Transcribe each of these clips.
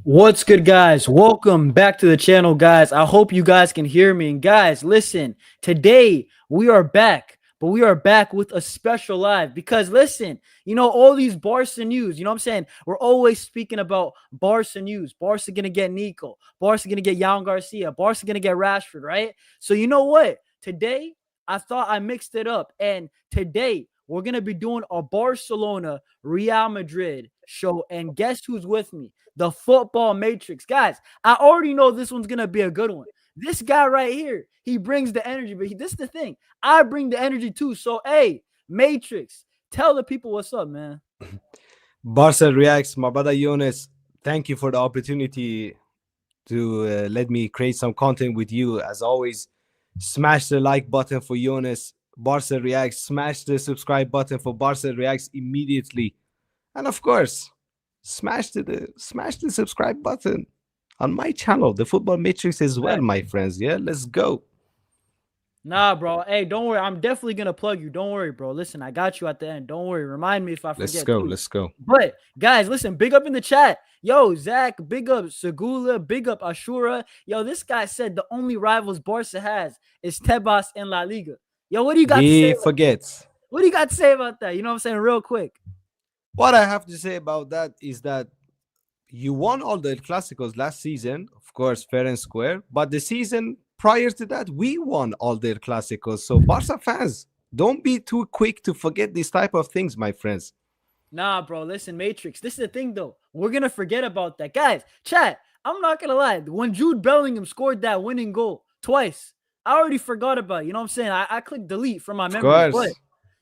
What's good, guys? Welcome back to the channel, guys. I hope you guys can hear me. And guys, listen, today we are back, but we are back with a special live because listen, all these Barca news, what I'm saying? We're always speaking about Barca news. Barca gonna get Nico, Barca gonna get Yamal Garcia, Barca gonna get Rashford, right? So you know what? Today I thought I mixed it up, and today we're gonna be doing a Barcelona Real Madrid show. And guess who's with me? The football matrix. Guys, I already know this one's going to be a good one. This guy right here, he brings the energy, but this is the thing. I bring the energy too. So, hey, Matrix, tell the people what's up, man. Barca reacts, my brother Jonas. Thank you for the opportunity to let me create some content with you. As always, smash the like button for Jonas. Barca reacts. Smash the subscribe button for Barca reacts immediately, and of course, smash the subscribe button on my channel, the Football Matrix, as well, my friends. Yeah, let's go. Nah, bro. Hey, don't worry. I'm definitely going to plug you. Don't worry, bro. Listen, I got you at the end. Don't worry. Remind me if I forget. Let's go. Too. Let's go. But, guys, listen, big up in the chat. Yo, Zach, big up Segula, big up Ashura. Yo, this guy said the only rivals Barca has is Tebas and La Liga. Yo, what do you got to say? He forgets. What do you got to say about that? You know what I'm saying? Real quick. What I have to say about that is that you won all the Clásicos last season, of course, fair and square. But the season prior to that, we won all the Clásicos. So Barca fans, don't be too quick to forget these type of things, my friends. Nah, bro. Listen, Matrix. This is the thing, though. We're gonna forget about that, guys. Chat. I'm not gonna lie. When Jude Bellingham scored that winning goal twice, I already forgot about it. You know what I'm saying? I clicked delete from my memory. But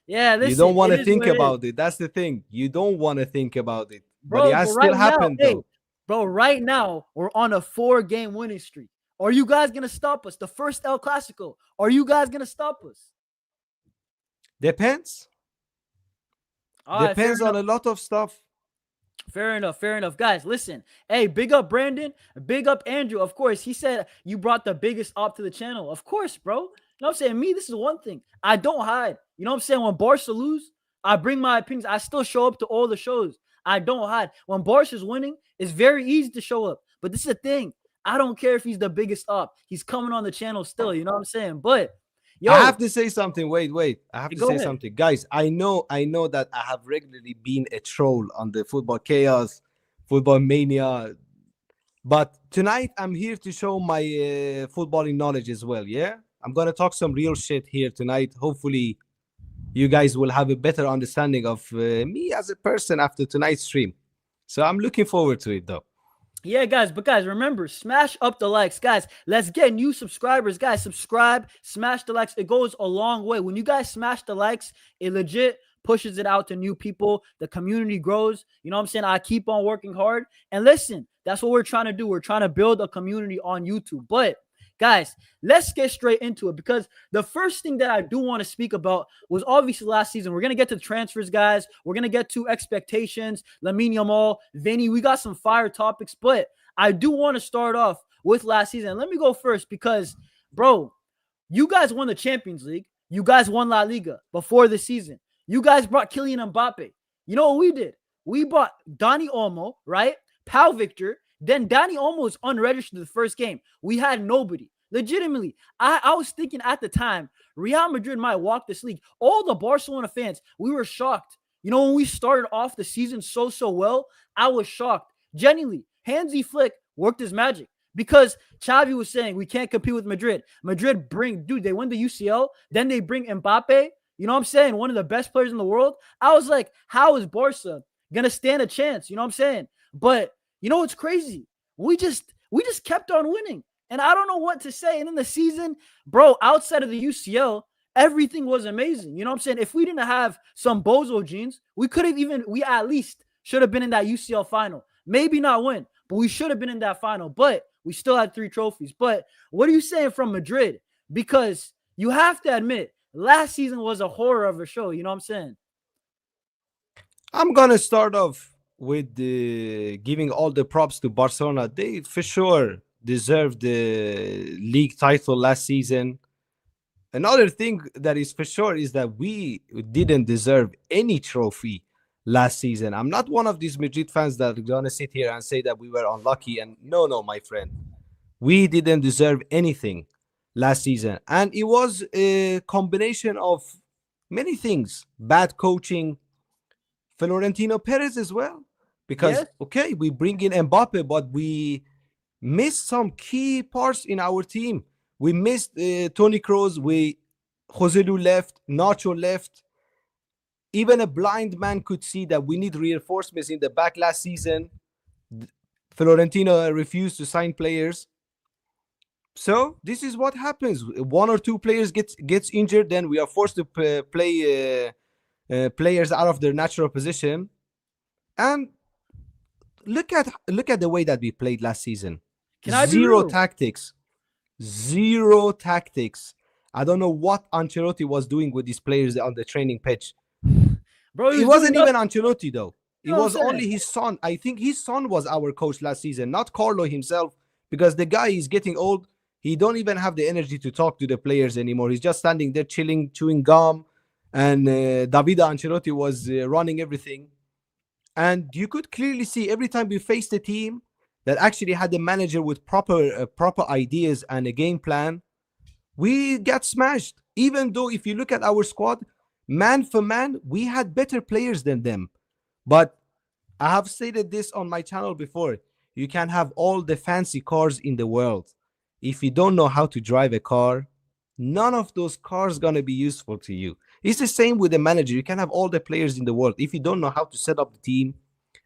yeah, listen, you don't want to think about it. That's the thing. You don't want to think about it. Bro, but it has still happened, though. Hey, bro, right now, we're on a 4-game winning streak. Are you guys going to stop us? The first El Clasico. Are you guys going to stop us? Depends. Depends on a lot of stuff. Fair enough. Fair enough. Guys, listen. Hey, big up Brandon. Big up Andrew. Of course, he said you brought the biggest op to the channel. Of course, bro. You know what I'm saying? Me, this is one thing. I don't hide. You know what I'm saying? When Barca lose, I bring my opinions. I still show up to all the shows. I don't hide. When Barca's winning, it's very easy to show up. But this is the thing. I don't care if he's the biggest op. He's coming on the channel still. You know what I'm saying? But yo, I have to say something. Wait. I have to say something. Guys, I know that I have regularly been a troll on the Football Chaos, Football Mania. But tonight, I'm here to show my footballing knowledge as well, yeah? I'm going to talk some real shit here tonight. Hopefully, you guys will have a better understanding of me as a person after tonight's stream. So I'm looking forward to it, though. Yeah, guys, but guys, remember, smash up the likes. Guys, let's get new subscribers. Guys, subscribe, smash the likes. It goes a long way. When you guys smash the likes, it legit pushes it out to new people. The community grows. You know what I'm saying? I keep on working hard. And listen, that's what we're trying to do. We're trying to build a community on YouTube. But guys, let's get straight into it because the first thing that I do want to speak about was obviously last season. We're going to get to transfers, guys. We're going to get to expectations, Lamine Yamal, Vinny. We got some fire topics, but I do want to start off with last season. Let me go first because, bro, you guys won the Champions League. You guys won La Liga before the season. You guys brought Kylian Mbappe. You know what we did? We brought Dani Olmo, right? Pau Victor. Then Dani Olmo was unregistered the first game. We had nobody. Legitimately, I was thinking at the time, Real Madrid might walk this league. All the Barcelona fans, we were shocked. You know, when we started off the season so well, I was shocked. Genuinely, Hansi Flick worked his magic because Xabi was saying we can't compete with Madrid. Madrid they win the UCL, then they bring Mbappe. You know what I'm saying? One of the best players in the world. I was like, how is Barca going to stand a chance? You know what I'm saying? But you know what's crazy? We just kept on winning. And I don't know what to say. And in the season, bro, outside of the UCL, everything was amazing. You know what I'm saying? If we didn't have some bozo genes, we at least should have been in that UCL final. Maybe not win, but we should have been in that final. But we still had 3 trophies. But what are you saying from Madrid? Because you have to admit, last season was a horror of a show. You know what I'm saying? I'm going to start off with giving all the props to Barcelona. They for sure deserved the league title last season. Another thing that is for sure is that we didn't deserve any trophy last season. I'm not one of these Madrid fans that are gonna sit here and say that we were unlucky. And no, my friend, we didn't deserve anything last season, and it was a combination of many things: bad coaching, Florentino Perez as well. Because Yes. okay, we bring in Mbappe, but we missed some key parts in our team. We missed Tony Kroos. Jose Lu left, Nacho left. Even a blind man could see that we need reinforcements in the back last season. Florentino refused to sign players. So this is what happens. One or two players gets injured, then we are forced to play players out of their natural position. And look at the way that we played last season. Can I be Zero real? tactics. Zero tactics. I don't know what Ancelotti was doing with these players on the training pitch. Bro, It wasn't even Ancelotti, though. You It know was what I'm only his son. I think his son was our coach last season, not Carlo himself, because the guy is getting old. He don't even have the energy to talk to the players anymore. He's just standing there chilling, chewing gum. And Davide Ancelotti was running everything. And you could clearly see every time we faced a team that actually had a manager with proper ideas and a game plan, we got smashed. Even though if you look at our squad, man for man, we had better players than them. But I have stated this on my channel before. You can have all the fancy cars in the world. If you don't know how to drive a car, none of those cars going to be useful to you. It's the same with the manager. You can have all the players in the world. If you don't know how to set up the team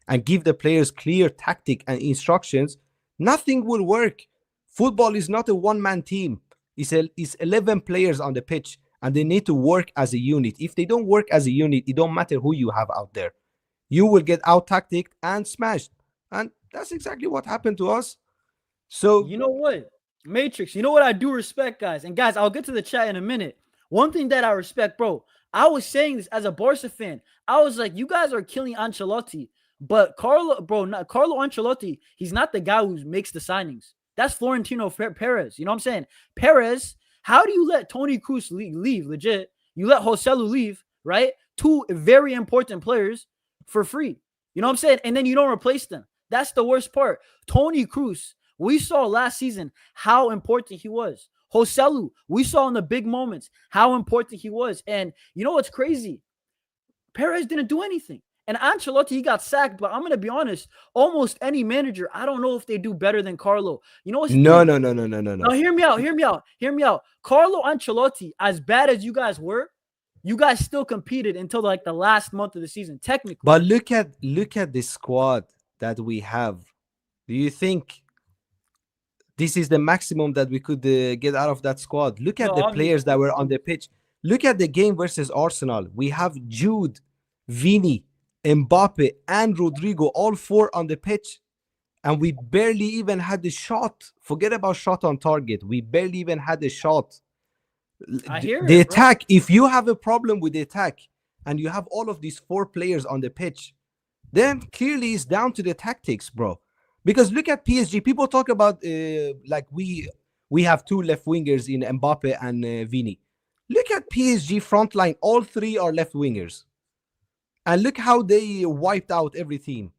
and give the players clear tactic and instructions, nothing will work. Football is not a one-man team. It's 11 players on the pitch, and they need to work as a unit. If they don't work as a unit, it don't matter who you have out there. You will get out-tacticked and smashed. And that's exactly what happened to us. So you know what? Matrix, you know what I do respect, guys? And guys, I'll get to the chat in a minute. One thing that I respect, bro, I was saying this as a Barca fan. I was like, you guys are killing Ancelotti. But Carlo Ancelotti, he's not the guy who makes the signings. That's Florentino Perez. You know what I'm saying? Perez, how do you let Tony Kroos leave? Legit. You let Joselu leave, right? Two very important players for free. You know what I'm saying? And then you don't replace them. That's the worst part. Tony Kroos, we saw last season how important he was. Joselu, we saw in the big moments how important he was. And you know what's crazy? Perez didn't do anything. And Ancelotti, he got sacked. But I'm going to be honest, almost any manager, I don't know if they do better than Carlo. You know what's no. Now, hear me out. Carlo Ancelotti, as bad as you guys were, you guys still competed until like the last month of the season, technically. But look at the squad that we have. Do you think this is the maximum that we could get out of that squad? Look at the players that were on the pitch. Look at the game versus Arsenal. We have Jude, Vini, Mbappe, and Rodrigo, all four on the pitch. And we barely even had a shot. Forget about shot on target. We barely even had a shot. I hear the it, attack, if you have a problem with the attack and you have all of these four players on the pitch, then clearly it's down to the tactics, bro. Because look at PSG. People talk about like we have two left wingers in Mbappe and Vini. Look at PSG front line. All three are left wingers. And look how they wiped out every team.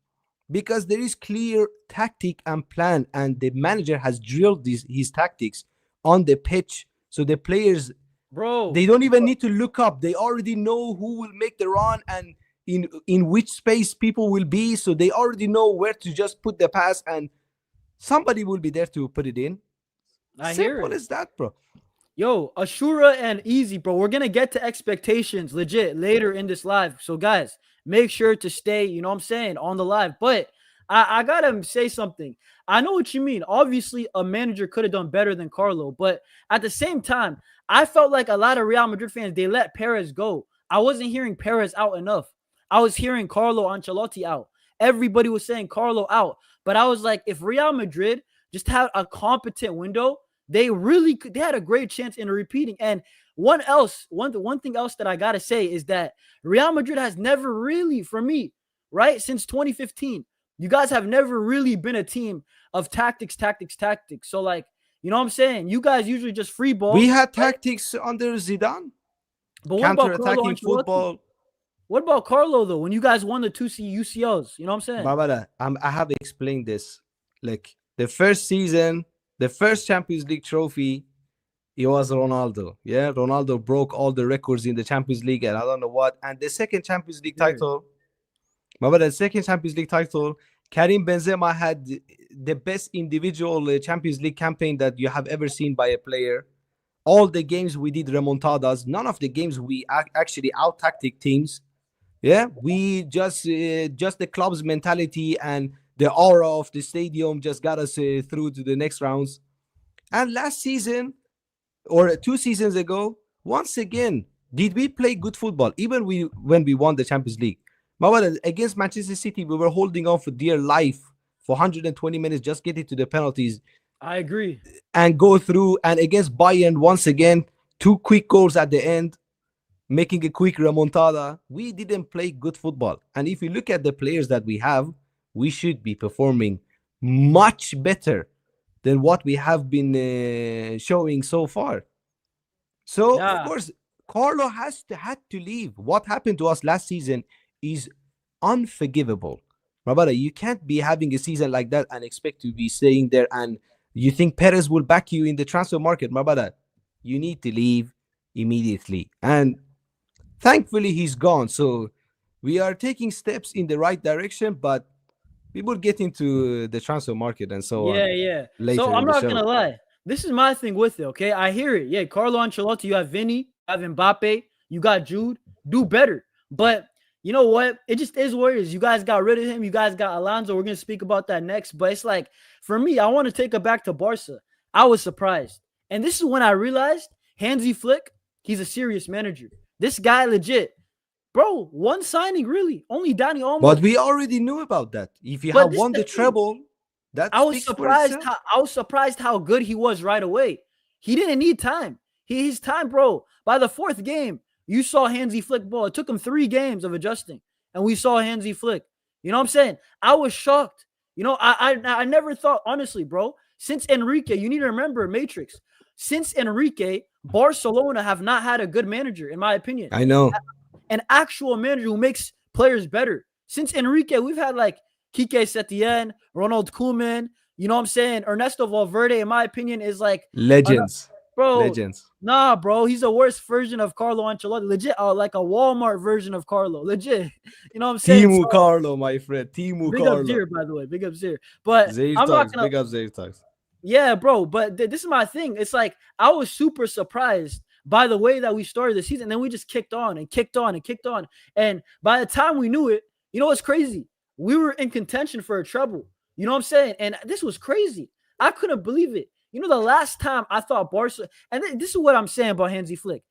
Because there is clear tactic and plan, and the manager has drilled his tactics on the pitch. So the players, bro, they don't even need to look up. They already know who will make the run and in which space people will be. So they already know where to just put the pass, and somebody will be there to put it in. Simple as that, bro. Yo, Ashura and Easy, bro. We're going to get to expectations legit later in this live. So, guys, make sure to stay, you know what I'm saying, on the live. But I got to say something. I know what you mean. Obviously, a manager could have done better than Carlo. But at the same time, I felt like a lot of Real Madrid fans, they let Perez go. I wasn't hearing Perez out enough. I was hearing Carlo Ancelotti out. Everybody was saying Carlo out. But I was like, if Real Madrid just had a competent window, they had a great chance in repeating. And one thing else that I got to say is that Real Madrid has never really, for me, right, since 2015, you guys have never really been a team of tactics. So, like, you know what I'm saying? You guys usually just free ball. We had tactics under Zidane. But what about Carlo counter-attacking football. What about Carlo though? When you guys won the 2 UCLs, you know what I'm saying? Babada, I have explained this. Like the first season, the first Champions League trophy, it was Ronaldo. Yeah, Ronaldo broke all the records in the Champions League, and I don't know what. And the second Champions League title, but the second Champions League title, Karim Benzema had the best individual Champions League campaign that you have ever seen by a player. All the games we did remontadas. None of the games we actually out tactic teams. Yeah, we just the club's mentality and the aura of the stadium just got us through to the next rounds. And last season, or 2 seasons ago, once again, did we play good football? Even when we won the Champions League. But against Manchester City, we were holding on for dear life for 120 minutes, just getting to the penalties. I agree. And go through. And against Bayern, once again, 2 quick goals at the end, making a quick remontada. We didn't play good football. And if you look at the players that we have, we should be performing much better than what we have been showing so far. So, of course, Carlo had to leave. What happened to us last season is unforgivable. Rabada, you can't be having a season like that and expect to be staying there, and you think Perez will back you in the transfer market. Rabada, you need to leave immediately. And thankfully, he's gone. So we are taking steps in the right direction, but we will get into the transfer market and so on. Yeah. So I'm not going to lie. This is my thing with it, okay? I hear it. Yeah, Carlo Ancelotti, you have Vinny, you have Mbappe, you got Jude. Do better. But you know what? It just is what it is. You guys got rid of him. You guys got Alonso. We're going to speak about that next. But it's like, for me, I want to take it back to Barca. I was surprised. And this is when I realized Hansi Flick, he's a serious manager. This guy legit. Bro, one signing, really. Only Dani Olmo. But we already knew about that. If you have won the treble, that I was surprised how good he was right away. He didn't need time. His time, bro. By the 4th game, you saw Hansi Flick ball. It took him 3 games of adjusting, and we saw Hansi Flick. You know what I'm saying? I was shocked. You know, I never thought, honestly, bro, since Enrique, you need to remember, Matrix, since Enrique, Barcelona have not had a good manager, in my opinion. I know. An actual manager who makes players better. Since Enrique, we've had like Quique Setien, Ronald Koeman, you know what I'm saying? Ernesto Valverde, in my opinion, is like legends. Bro, legends. Nah, bro, he's a worse version of Carlo Ancelotti. Legit, like a Walmart version of Carlo. Legit. You know what I'm saying? Timu Carlo, my friend. Timu big Carlo. Big up Zir, by the way. Big up Zir. But Zir I'm talks, not gonna... Big up Zir talks. Yeah, bro. But this is my thing. It's like I was super surprised by the way that we started the season. And then we just kicked on and kicked on and kicked on. And by the time we knew it, you know what's crazy? We were in contention for a treble. You know what I'm saying? And this was crazy. I couldn't believe it. You know, the last time I thought Barca, and this is what I'm saying about Hansi Flick.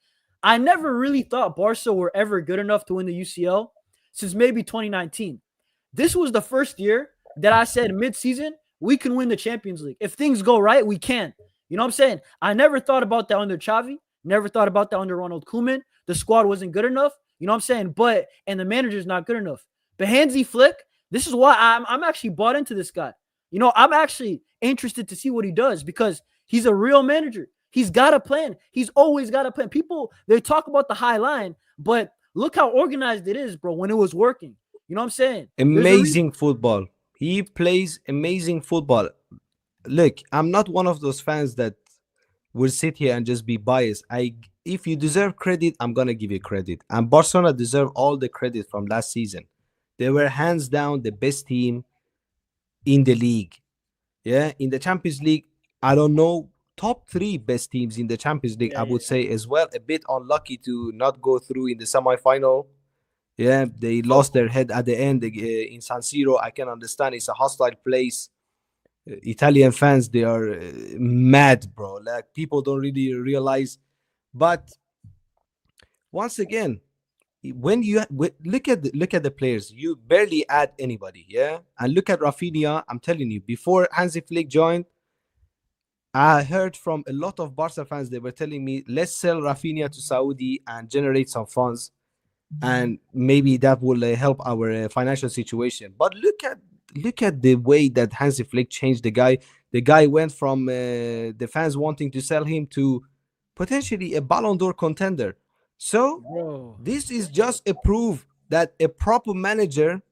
I never really thought Barca were ever good enough to win the UCL since maybe 2019. This was the first year that I said mid-season, we can win the Champions League. If things go right, we can. You know what I'm saying? I never thought about that under Xavi. Never thought about that under Ronald Koeman. The squad wasn't good enough. You know what I'm saying? And the manager's not good enough. But Hansi Flick, this is why I'm actually bought into this guy. You know, I'm actually interested to see what he does because he's a real manager. He's got a plan. He's always got a plan. People, they talk about the high line, but look how organized it is, bro, when it was working. You know what I'm saying? Amazing football. He plays amazing football. Look, I'm not one of those fans that will sit here and just be biased. If you deserve credit, I'm going to give you credit. And Barcelona deserve all the credit from last season. They were hands down the best team in the league. Yeah, in the Champions League, I don't know, top 3 best teams in the Champions League, I would say as well. A bit unlucky to not go through in the semi-final. Yeah, they lost their head at the end in San Siro. I can understand it's a hostile place. Italian fans, they are mad, bro. Like, people don't really realize. But once again, when you look at the players, you barely add anybody, yeah. And look at Rafinha. I'm telling you, before Hansi Flick joined, I heard from a lot of Barca fans. They were telling me, let's sell Rafinha to Saudi and generate some funds, and maybe that will help our financial situation. But look at the way that Hansi Flick changed the guy. The guy went from the fans wanting to sell him to potentially a Ballon d'Or contender. So this is just a proof that a proper manager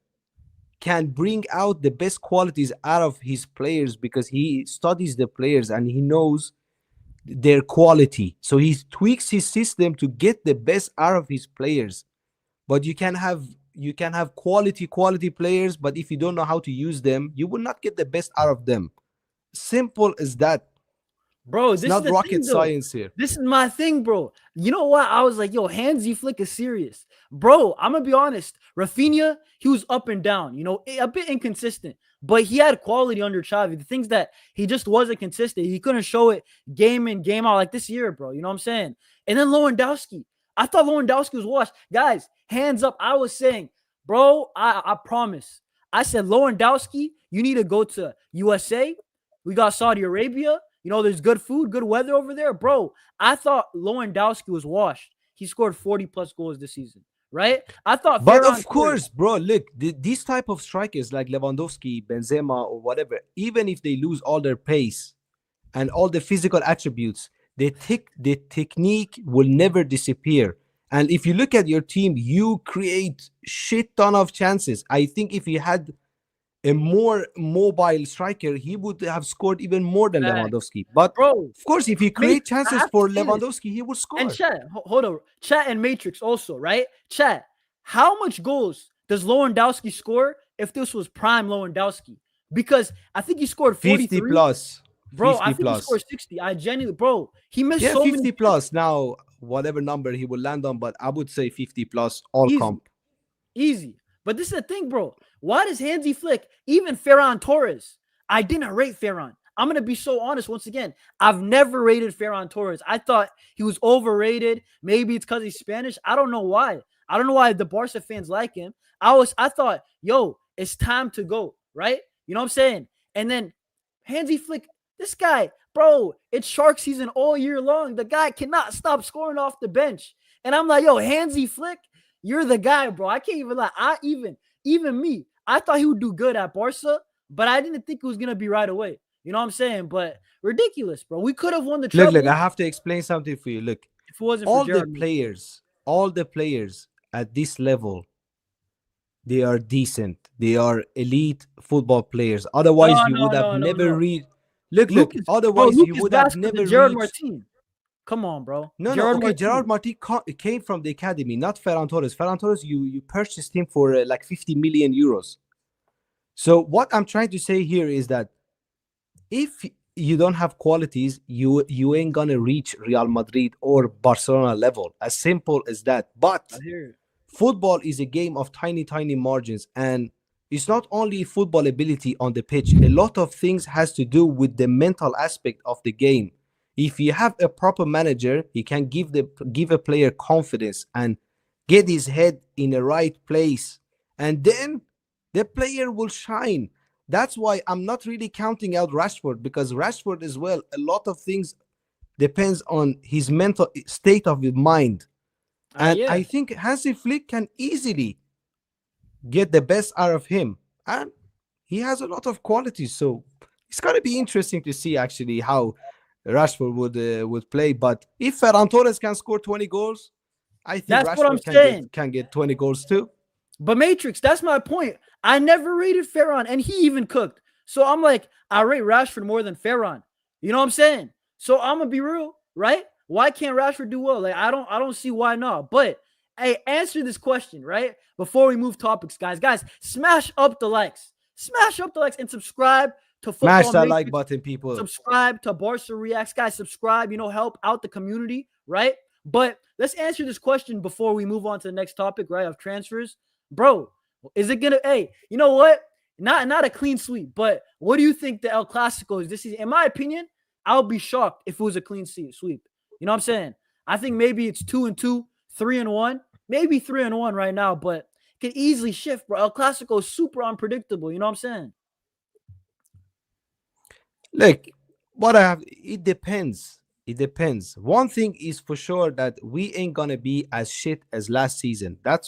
can bring out the best qualities out of his players because he studies the players and he knows their quality. So he tweaks his system to get the best out of his players. But you can have quality players, but if you don't know how to use them, you will not get the best out of them. Simple as that. Bro, It's this is not the rocket thing, though. science here. This is my thing, bro. You know what? I was like, yo, Hansi Flick is serious. Bro, I'm going to be honest. Rafinha, he was up and down, a bit inconsistent. But he had quality under Xavi. The things that he just wasn't consistent. He couldn't show it game in, game out like this year, bro. You know what I'm saying? And then Lewandowski. I thought Lewandowski was washed. Guys, hands up. I was saying, bro, I promise. I said, Lewandowski, you need to go to USA. We got Saudi Arabia. There's good food, good weather over there. Bro, I thought Lewandowski was washed. He scored 40-plus goals this season, right? I thought But Ferran of course, bro, look, these type of strikers like Lewandowski, Benzema, or whatever, even if they lose all their pace and all the physical attributes, the technique will never disappear. And if you look at your team, you create shit ton of chances. I think if you had a more mobile striker, he would have scored even more than Lewandowski. But bro, of course, if he create chances for Lewandowski, he would score. And chat, hold on. Chat and Matrix also, right? Chat, how much goals does Lewandowski score if this was prime Lewandowski? Because I think he scored 43. 50 plus. Bro, 50 I think plus. he scored 60. I genuinely, bro, he missed so 50 many plus now, whatever number he will land on, but I would say 50 plus all comp. Easy. But this is the thing, bro. Why does Hansi Flick, even Ferran Torres, I didn't rate Ferran. I'm going to be so honest once again. I've never rated Ferran Torres. I thought he was overrated. Maybe it's because he's Spanish. I don't know why. I don't know why the Barca fans like him. I thought, yo, it's time to go, right? You know what I'm saying? And then Hansi Flick, this guy, bro, it's shark season all year long. The guy cannot stop scoring off the bench. And I'm like, yo, Hansi Flick, you're the guy, bro. I can't even lie. Even me, I thought he would do good at Barca, but I didn't think it was going to be right away. You know what I'm saying? But ridiculous, bro. We could have won the treble. Look, I have to explain something for you. Look, if it wasn't all for the players at this level, they are decent. They are elite football players. Otherwise, you would have never reached. Look. Otherwise, you would have never reached. Come on, bro. Gerard Martin came from the academy, not Ferran Torres. Ferran Torres, you purchased him for like 50 million euros. So what I'm trying to say here is that if you don't have qualities, you ain't gonna reach Real Madrid or Barcelona level. As simple as that. But football is a game of tiny margins, and it's not only football ability on the pitch. A lot of things has to do with the mental aspect of the game. If you have a proper manager, he can give a player confidence and get his head in the right place, and then the player will shine. That's why I'm not really counting out Rashford, because Rashford as well, a lot of things depends on his mental state of his mind. And I think Hansi Flick can easily get the best out of him. And he has a lot of qualities. So it's going to be interesting to see actually how Rashford would play. But if Ferran Torres can score 20 goals, I think that's Rashford can get 20 goals too. But Matrix, that's my point. I never rated Ferran, and he even cooked. So I'm like, I rate Rashford more than Ferran. You know what I'm saying? So I'm gonna be real, right? Why can't Rashford do well? Like I don't see why not. But hey, answer this question, right? Before we move topics, guys. Guys, smash up the likes. Smash up the likes and subscribe to Football Smash that Matrix. like button, people. Subscribe to Barca Reacts. Guys, subscribe, help out the community, right? But let's answer this question before we move on to the next topic, right? Of transfers. Bro, is it gonna? Hey, you know what? Not a clean sweep, but what do you think the El Clasico is this season? In my opinion, I'll be shocked if it was a clean sweep. You know what I'm saying? I think maybe it's 2-2, 3-1, maybe 3-1 right now, but it can easily shift, bro. El Clasico is super unpredictable. You know what I'm saying? Look, it depends. It depends. One thing is for sure that we ain't gonna be as shit as last season. That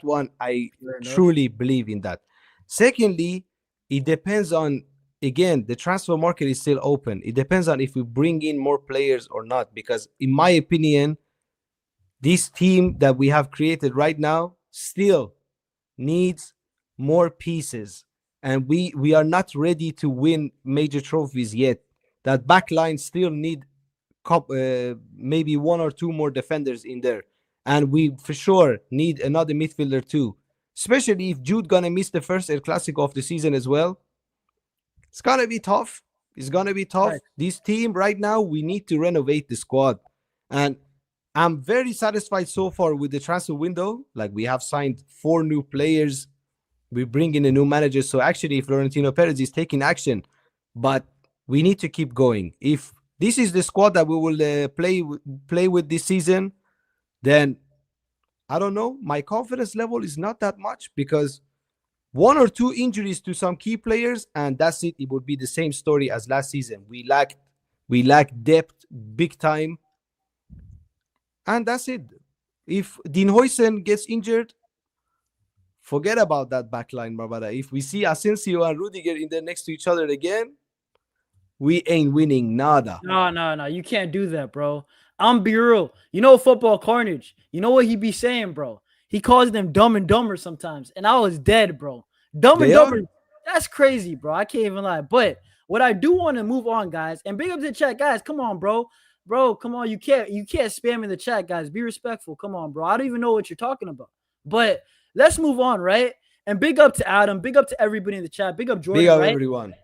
one I truly believe in that. Secondly, it depends on, again, the transfer market is still open. It depends on if we bring in more players or not. Because in my opinion, this team that we have created right now, still needs more pieces, and we are not ready to win major trophies yet. That back line still need maybe one or two more defenders in there, and we for sure need another midfielder too. Especially if Jude gonna miss the first El Clasico of the season as well, it's gonna be tough. It's gonna be tough. Right. This team right now, we need to renovate the squad, and I'm very satisfied so far with the transfer window. Like, we have signed 4 new players. We bring in a new manager. So actually, Florentino Perez is taking action, but we need to keep going. If this is the squad that we will play with this season, then I don't know. My confidence level is not that much, because 1 or 2 injuries to some key players, and that's it. It would be the same story as last season. We lack depth big time, and that's it. If Huijsen gets injured, forget about that backline, my brother. If we see Asensio and Rudiger in there next to each other again, we ain't winning nada. No. You can't do that, bro. I'm be real. You know, football carnage. You know what he be saying, bro? He calls them dumb and dumber sometimes. And I was dead, bro. Dumb and dumber. That's crazy, bro. I can't even lie. But what I do want to move on, guys, and big up to the chat, guys. Come on, bro. Bro, come on. You can't spam in the chat, guys. Be respectful. Come on, bro. I don't even know what you're talking about. But let's move on, right? And big up to Adam. Big up to everybody in the chat. Big up Jordan. Big up right? everyone.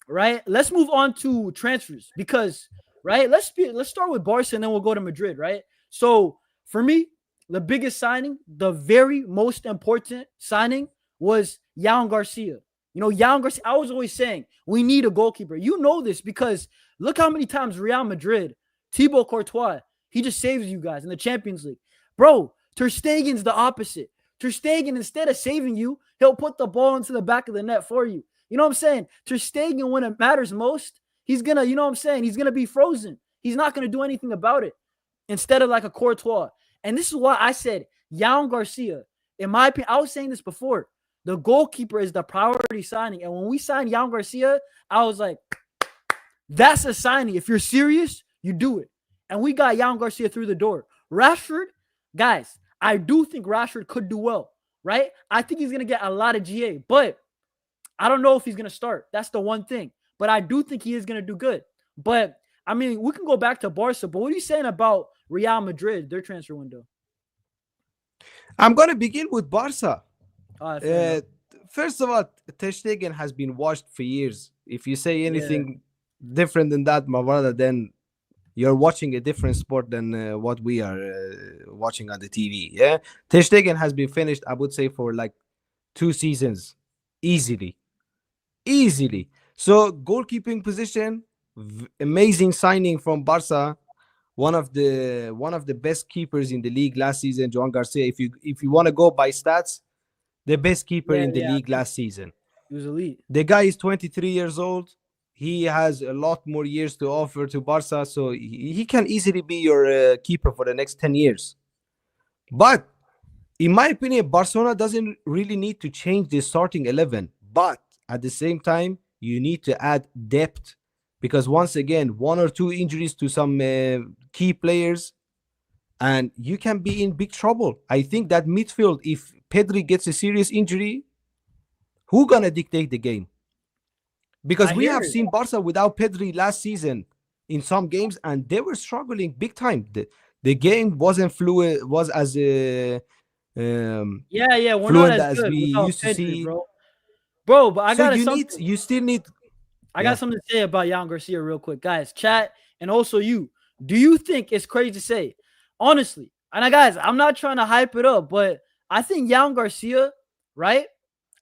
Right? Let's move on to transfers, because right, let's start with Barca and then we'll go to Madrid, right? So for me, the biggest signing, the very most important signing, was Yamal Garcia. You know, Yamal Garcia, I was always saying we need a goalkeeper. You know this, because look how many times Real Madrid, Thibaut Courtois, he just saves you guys in the Champions League. Bro, Ter Stegen's the opposite. Ter Stegen, instead of saving you, he'll put the ball into the back of the net for you. You know what I'm saying? Ter Stegen, when it matters most, he's going to, you know what I'm saying? He's going to be frozen. He's not going to do anything about it, instead of like a Courtois. And this is why I said Yamal Garcia, in my opinion, I was saying this before, the goalkeeper is the priority signing. And when we signed Yamal Garcia, I was like, that's a signing. If you're serious, you do it. And we got Yamal Garcia through the door. Rashford, guys, I do think Rashford could do well, right? I think he's going to get a lot of GA, but I don't know if he's going to start. That's the one thing. But I do think he is going to do good. But, I mean, we can go back to Barca, but what are you saying about Real Madrid, their transfer window? I'm going to begin with Barca. First of all, Ter Stegen has been washed for years. If you say anything different than that, my brother, then you're watching a different sport than what we are watching on the TV. Yeah, Ter Stegen has been finished, I would say, for like 2 seasons, easily. So goalkeeping position, amazing signing from Barca. One of the best keepers in the league last season, Joan Garcia. If you want to go by stats, the best keeper in the league last season. He was elite. The guy is 23 years old. He has a lot more years to offer to Barca, so he can easily be your keeper for the next 10 years. But in my opinion, Barcelona doesn't really need to change the starting 11. But at the same time, you need to add depth, because once again, 1 or 2 injuries to some key players, and you can be in big trouble. I think that midfield, if Pedri gets a serious injury, who gonna dictate the game? Because we have seen Barca without Pedri last season in some games, and they were struggling big time. The game wasn't fluid, was as we're fluent not as we used to see. Bro, but I got something to say about Yamal Garcia real quick. Guys, chat, and also you. Do you think it's crazy to say, honestly, and guys, I'm not trying to hype it up, but I think Yamal Garcia, right,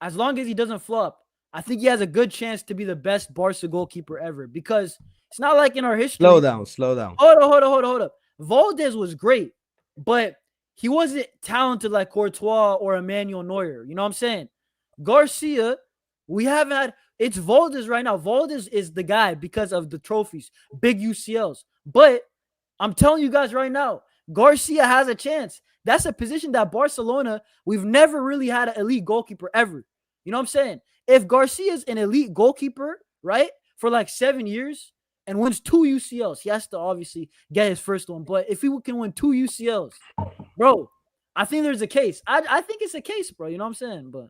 as long as he doesn't flop, I think he has a good chance to be the best Barca goalkeeper ever, because it's not like in our history. Slow down. Hold up. Valdez was great, but he wasn't talented like Courtois or Emmanuel Neuer. You know what I'm saying? Garcia, we haven't had. It's Valdez right now. Valdez is the guy because of the trophies, big UCLs. But I'm telling you guys right now, Garcia has a chance. That's a position that Barcelona, we've never really had an elite goalkeeper ever. You know what I'm saying? If Garcia's an elite goalkeeper, right, for like 7 years and wins 2 UCLs, he has to obviously get his first one. But if he can win 2 UCLs, bro, I think there's a case. I think it's a case, bro. You know what I'm saying? But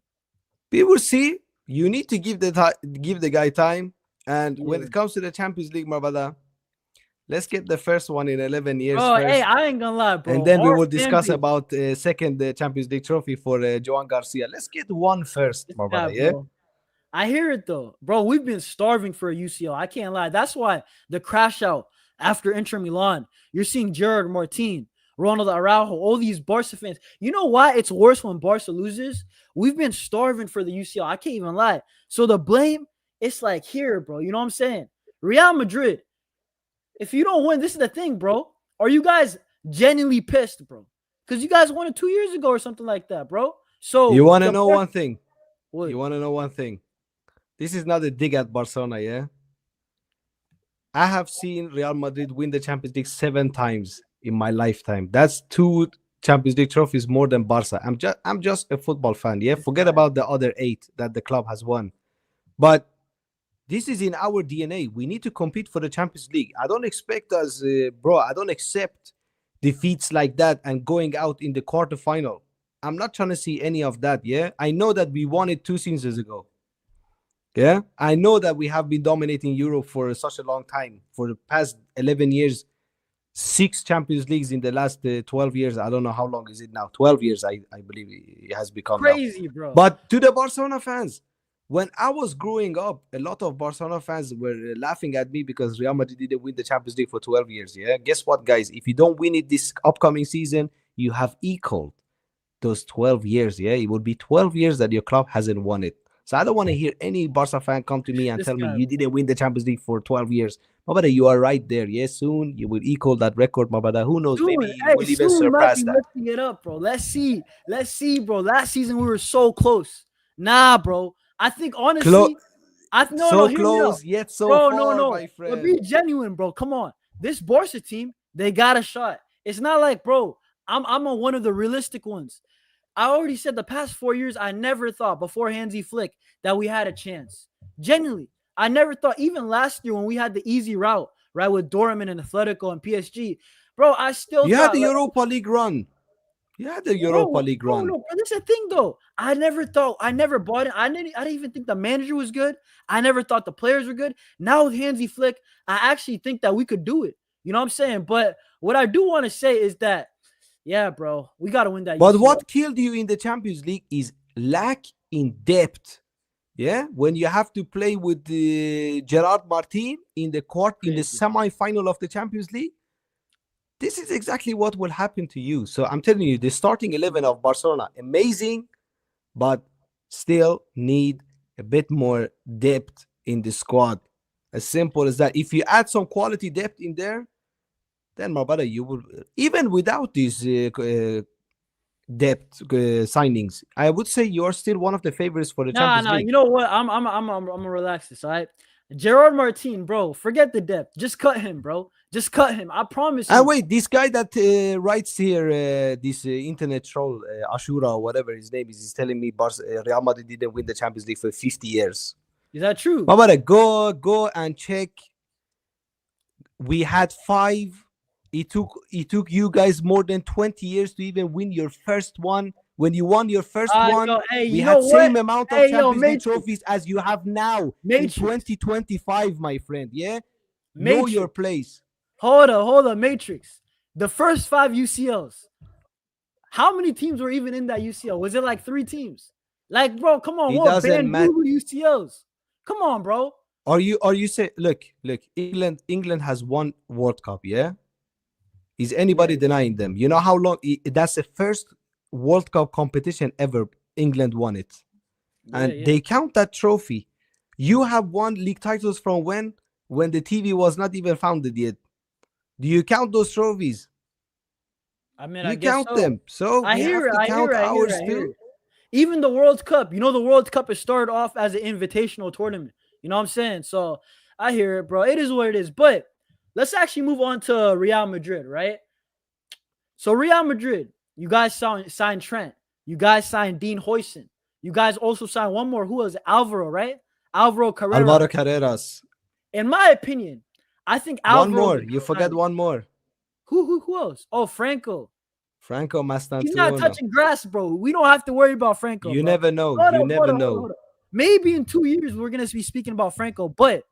we will see. You need to give the guy time. And when yeah. it comes to the Champions League, my brother, let's get the first one in 11 years Bro, hey, first. I ain't gonna lie, bro. And then we Our will fan discuss base, about second Champions League trophy for Joan Garcia. Let's get one first, my brother, yeah? bro. I hear it though, bro. We've been starving for a UCL. I can't lie. That's why the crash out after Inter Milan. You're seeing Gerard Martin, Ronald Araujo, all these Barca fans. You know why it's worse when Barca loses? We've been starving for the UCL. I can't even lie. So the blame, it's like here, bro. You know what I'm saying? Real Madrid. If you don't win, this is the thing, bro. Are you guys genuinely pissed, bro? Because you guys won it 2 years ago or something like that, bro. So you want to know one thing? What? You want to know one thing? This is not a dig at Barcelona, yeah? I have seen Real Madrid win the Champions League 7 times in my lifetime. That's 2 Champions League trophies more than Barca. I'm just a football fan, yeah? Forget about the other 8 that the club has won. But this is in our DNA. We need to compete for the Champions League. I don't expect us, bro. I don't accept defeats like that and going out in the quarterfinal. I'm not trying to see any of that, yeah? I know that we won it 2 seasons ago. Yeah, I know that we have been dominating Europe for such a long time. For the past 11 years, 6 Champions Leagues in the last 12 years. I don't know how long is it now. 12 years, I believe it has become crazy, now. bro. But to the Barcelona fans, when I was growing up, a lot of Barcelona fans were laughing at me because Real Madrid didn't win the Champions League for 12 years. Yeah, guess what, guys? If you don't win it this upcoming season, you have equaled those 12 years. Yeah, it would be 12 years that your club hasn't won it. So I don't want to hear any Barca fan come to me and tell me you didn't win the Champions League for 12 years. My brother, you are right there. Yes, soon you will equal that record, my brother. Who knows? Soon, Maybe you will even surpass that. Lifting it up, bro. Let's see, bro. Last season we were so close. Nah, bro. I think honestly, close yet so far, my friend. But be genuine, bro. Come on, this Barca team, they got a shot. It's not like, bro, I'm on one of the realistic ones. I already said the past 4 years, I never thought before Hansi Flick that we had a chance. Genuinely, I never thought. Even last year when we had the easy route, right, with Dortmund and Atletico and PSG, bro, I still you thought had the Europa League run. You had the Europa League run. No, but this is the thing, though. I never bought it. I didn't even think the manager was good. I never thought the players were good. Now with Hansi Flick, I actually think that we could do it. You know what I'm saying? But what I do want to say is that, yeah, bro, we got to win that. But what killed you in the Champions League is lack in depth. Yeah, when you have to play with Gerard Martin in the semi-final of the Champions League, this is exactly what will happen to you. So I'm telling you, the starting 11 of Barcelona, amazing, but still need a bit more depth in the squad. As simple as that. If you add some quality depth in there, then, my brother, you will, even without these depth signings, I would say you're still one of the favorites for the Champions League. You know what? I'm gonna relax this, all right? Gerard Martin, bro, forget the depth. Just cut him, bro. Just cut him. I promise you. And wait, this guy that writes here, this internet troll, Ashura or whatever his name is telling me Real Madrid didn't win the Champions League for 50 years. Is that true? My brother, go and check. We had 5. It took you guys more than 20 years to even win your first one. When you won your first one, we had same amount of Champions League trophies as you have now in 2025, my friend. Yeah, know your place. Hold on, Matrix. The first 5 UCLs. How many teams were even in that UCL? Was it like 3 teams? Like, bro, come on, what UCLs? Come on, bro. Are you say look? England has won World Cup, yeah? Is anybody denying them? You know how long that's the first World Cup competition ever England won it. And they count that trophy. You have won league titles from when the TV was not even founded yet. Do you count those trophies? I mean, you count them. So I hear it. Even the World Cup, you know, the World Cup is started off as an invitational tournament. You know what I'm saying? So I hear it, bro. It is what it is. But let's actually move on to Real Madrid, right? So Real Madrid, you guys signed Trent. You guys signed Dean Huijsen. You guys also signed one more. Who was it? Alvaro, right? Alvaro Carreras. In my opinion, I think Alvaro. One more. You forget one more. Who else? Oh, Franco. Franco He's not Mastantuono. touching grass, bro. We don't have to worry about Franco. You bro. never know. Hold You up, never hold up, hold up, know. hold up. Maybe in 2 years we're gonna be speaking about Franco. But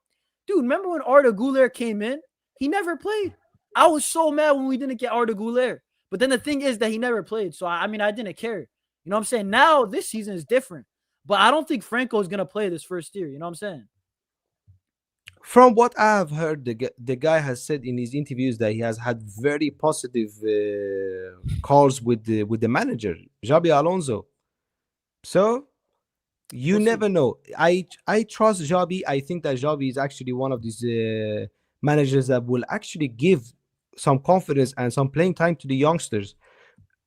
dude, remember when Arda Güler came in? He never played. I was so mad when we didn't get Arda Güler. But then the thing is that he never played. So I mean, I didn't care. You know what I'm saying? Now this season is different. But I don't think Franco is gonna play this first year. You know what I'm saying? From what I have heard, the guy has said in his interviews that he has had very positive calls with the manager, Xabi Alonso. So you We'll see. never know. I trust Xabi. I think that Xabi is actually one of these managers that will actually give some confidence and some playing time to the youngsters.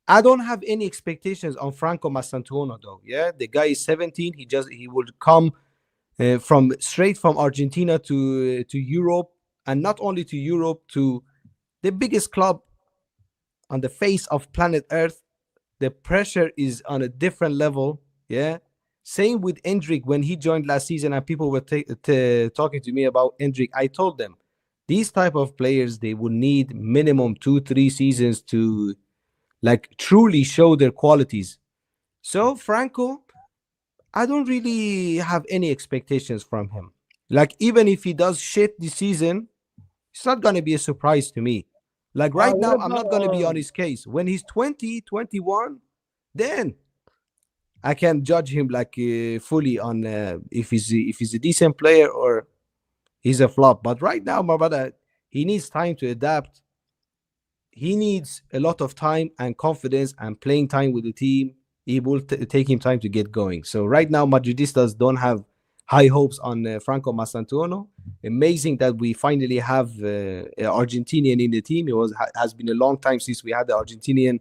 I don't have any expectations on Franco Mastantuono though. Yeah, the guy is 17. He will come from straight from Argentina to Europe, and not only to Europe, to the biggest club on the face of planet Earth. The pressure is on a different level. Yeah. Same with Endrick when he joined last season, and people were talking to me about Endrick. I told them these type of players, they will need minimum 2-3 seasons to like truly show their qualities. So Franco, I don't really have any expectations from him. Like, even if he does shit this season, it's not going to be a surprise to me. Like, right now, I'm not going to be on his case. When he's 20, 21, then I can judge him like fully on if he's a decent player or he's a flop. But right now, my brother, he needs time to adapt. He needs a lot of time and confidence and playing time with the team. It will take him time to get going. So right now, Madridistas don't have high hopes on Franco Mastantuono. Amazing that we finally have an Argentinian in the team. It has been a long time since we had the Argentinian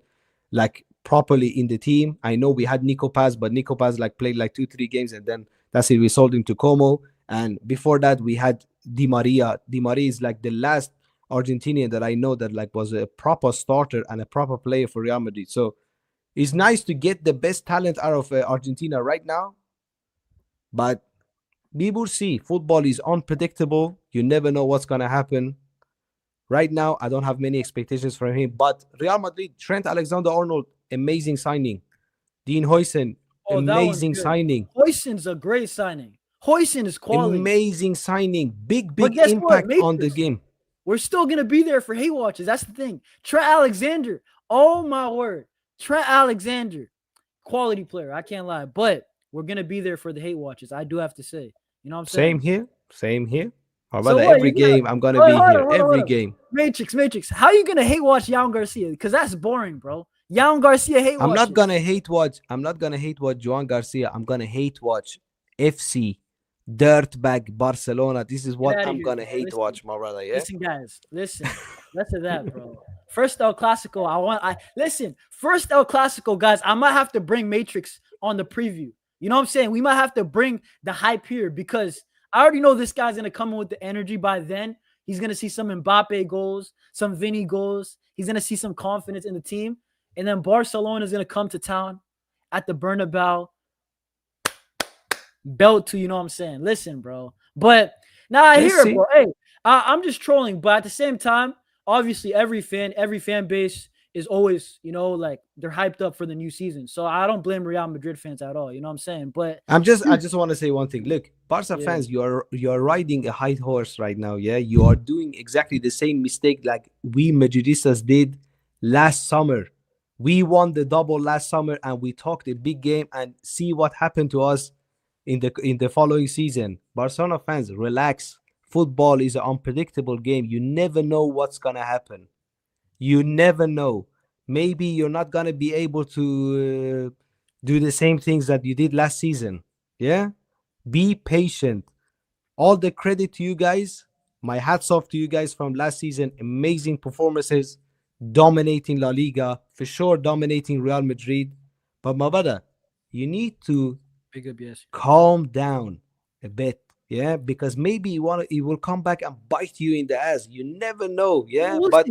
like properly in the team. I know we had Nico Paz, but Nico Paz like played like 2-3 games, and then that's it. We sold him to Como, and before that we had Di Maria. Di Maria is like the last Argentinian that I know that like was a proper starter and a proper player for Real Madrid. So it's nice to get the best talent out of Argentina right now, but we will see. Football is unpredictable. You never know what's gonna happen. Right now, I don't have many expectations from him, but Real Madrid, Trent Alexander-Arnold, amazing signing. Dean Huijsen, amazing signing. Huijsen's a great signing. Huijsen is quality. Amazing signing. Big impact on the game. We're still going to be there for hate watches. That's the thing. Trent Alexander. Oh, my word. Trent Alexander. Quality player. I can't lie. But we're going to be there for the hate watches. I do have to say. You know what I'm saying? Same here. How about every game? I'm going to be here. Every game. Matrix. How are you going to hate watch Yamal Garcia? Because that's boring, bro. Yamal Garcia hate watch. I'm not going to hate watch Joan Garcia. I'm going to hate watch FC dirtbag Barcelona. This is what I'm gonna hate watch, my brother. Yeah. Listen, guys. Listen to that, bro. First El Clasico. First El Clasico, guys. I might have to bring Matrix on the preview. You know what I'm saying? We might have to bring the hype here because I already know this guy's gonna come in with the energy by then. He's gonna see some Mbappe goals, some Vinny goals. He's gonna see some confidence in the team, and then Barcelona is gonna come to town at the Bernabeu. Belt to, you know what I'm saying? Listen, bro. But now I hear it, bro. Hey, I'm just trolling, but at the same time, obviously every fan base is always, you know, like they're hyped up for the new season. So I don't blame Real Madrid fans at all. You know what I'm saying? But I just want to say one thing. Look, Barca fans, you are riding a high horse right now. Yeah, you are doing exactly the same mistake like we Madridistas did last summer. We won the double last summer, and we talked a big game, and see what happened to us in the following season. Barcelona fans, relax. Football is an unpredictable game. You never know what's gonna happen. You never know. Maybe you're not gonna be able to do the same things that you did last season. Yeah, be patient. All the credit to you guys. My hats off to you guys from last season. Amazing performances, dominating La Liga, for sure dominating Real Madrid. But my brother, you need to calm down a bit, yeah, because maybe he will come back and bite you in the ass. You never know, yeah. But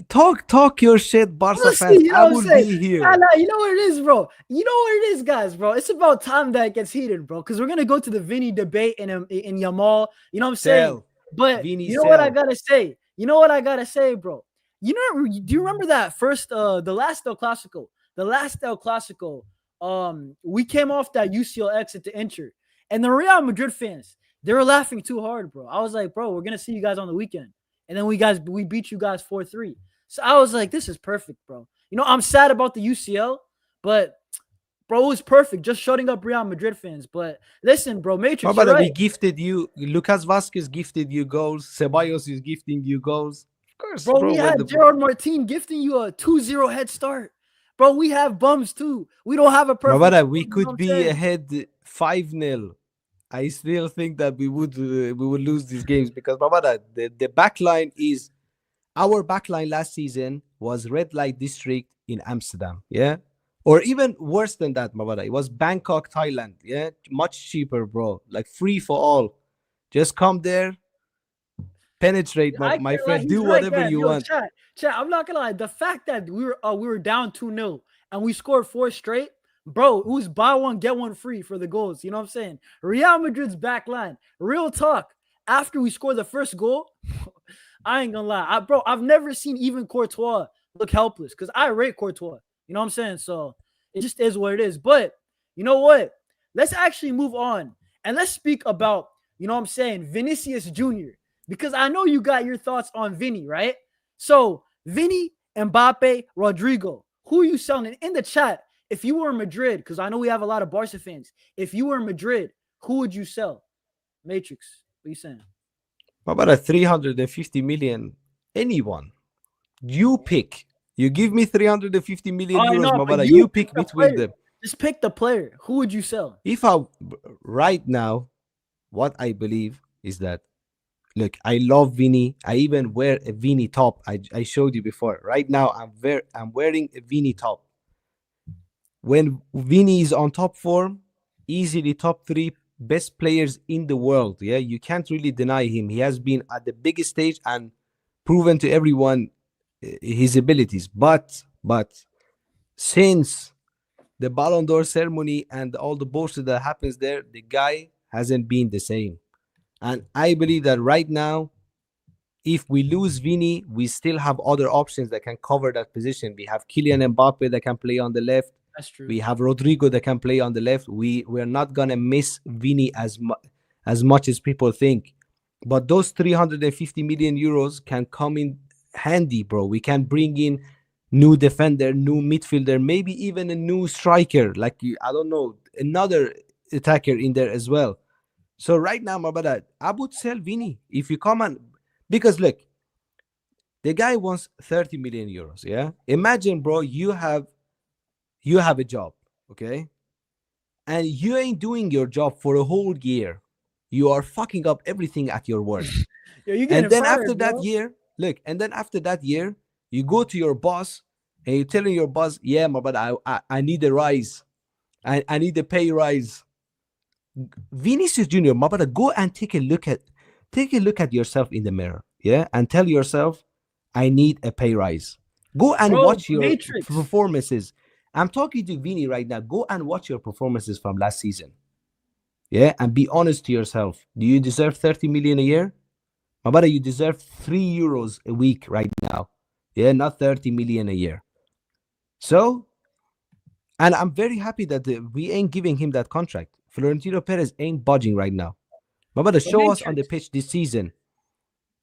talk your shit, Barca fans. I will be here. You know what it is, bro. You know what it is, guys, bro. It's about time that it gets heated, bro, because we're gonna go to the Vinny debate in Yamal. You know what I'm saying? But you know what I gotta say? You know what I gotta say, bro? You know, do you remember that first the last El Clasico? The last El Clasico, we came off that UCL exit to Inter, and the Real Madrid fans, they were laughing too hard, bro. I was like, bro, we're gonna see you guys on the weekend. And then we beat you guys 4-3. So I was like, this is perfect, bro. You know, I'm sad about the UCL, but bro, it was perfect. Just shutting up Real Madrid fans. But listen, bro, Matrix, you're right. We gifted you. Lucas Vazquez gifted you goals. Ceballos is gifting you goals. Of course, bro. We had Gerard Martin gifting you a 2-0 head start. Bro, we have bums too. We don't have a perfect. We could be ahead 5-0. I still think that we would lose these games because the back line is our back line last season was red light district in Amsterdam, yeah, or even worse than that, Mabada. It was Bangkok, Thailand, yeah, much cheaper, bro. Like free for all. Just come there, penetrate, my friend. Do whatever you want. Chat, I'm not gonna lie. The fact that we were down 2-0 and we scored 4 straight. Bro, it was buy one, get one free for the goals. You know what I'm saying? Real Madrid's back line. Real talk. After we scored the first goal, I ain't gonna lie. Bro, I've never seen even Courtois look helpless because I rate Courtois. You know what I'm saying? So it just is what it is. But you know what? Let's actually move on and let's speak about, you know what I'm saying, Vinicius Jr. Because I know you got your thoughts on Vinny, right? So Vinny, Mbappe, Rodrigo, who are you selling? In the chat, if you were in Madrid, because I know we have a lot of Barca fans, if you were in Madrid, who would you sell? Matrix, what are you saying? How about a 350 million? Anyone. You pick. You give me 350 million euros, you pick between them. Just pick the player. Who would you sell? Right now, what I believe is that, look, I love Vinny. I even wear a Vinny top. I showed you before. Right now, I'm wearing a Vinny top. When Vinny is on top form, easily top 3 best players in the world. Yeah, you can't really deny him. He has been at the biggest stage and proven to everyone his abilities. But since the Ballon d'Or ceremony and all the bullshit that happens there, the guy hasn't been the same. And I believe that right now, if we lose Vinny, we still have other options that can cover that position. We have Kylian Mbappe that can play on the left. That's true. We have Rodrigo that can play on the left. We're not gonna miss Vinny as much as people think. But those 350 million euros can come in handy, bro. We can bring in new defender, new midfielder, maybe even a new striker, like I don't know, another attacker in there as well. So right now, my brother, I would sell Vinny if you come on, because look, the guy wants 30 million euros. Yeah, imagine, bro, you have a job, okay, and you ain't doing your job for a whole year. You are fucking up everything at your work. And then after that year, look, and then after that year, you go to your boss and you're telling your boss, yeah, but I need a rise. I need a pay rise. Vinicius Jr., my brother, go and take a look at yourself in the mirror, yeah, and tell yourself, I need a pay rise. Go and watch your performances. I'm talking to Vinny right now. Go and watch your performances from last season. Yeah, and be honest to yourself. Do you deserve 30 million a year? My brother, you deserve 3 euros a week right now. Yeah, not 30 million a year. So, and I'm very happy that we ain't giving him that contract. Florentino Perez ain't budging right now. My brother, show us on the pitch this season.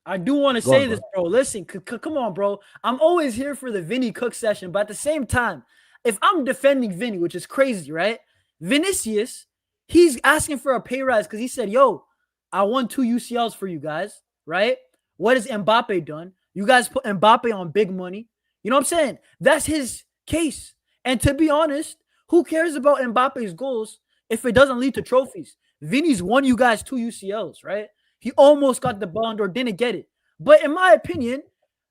I do want to say this, bro. Listen, come on, bro. I'm always here for the Vinny Cook session, but at the same time, if I'm defending Vinny, which is crazy, right? Vinicius, he's asking for a pay rise because he said, yo, I won 2 UCLs for you guys, right? What has Mbappe done? You guys put Mbappe on big money. You know what I'm saying? That's his case. And to be honest, who cares about Mbappe's goals if it doesn't lead to trophies? Vinny's won you guys 2 UCLs, right? He almost got the Ballon d'Or, didn't get it. But in my opinion,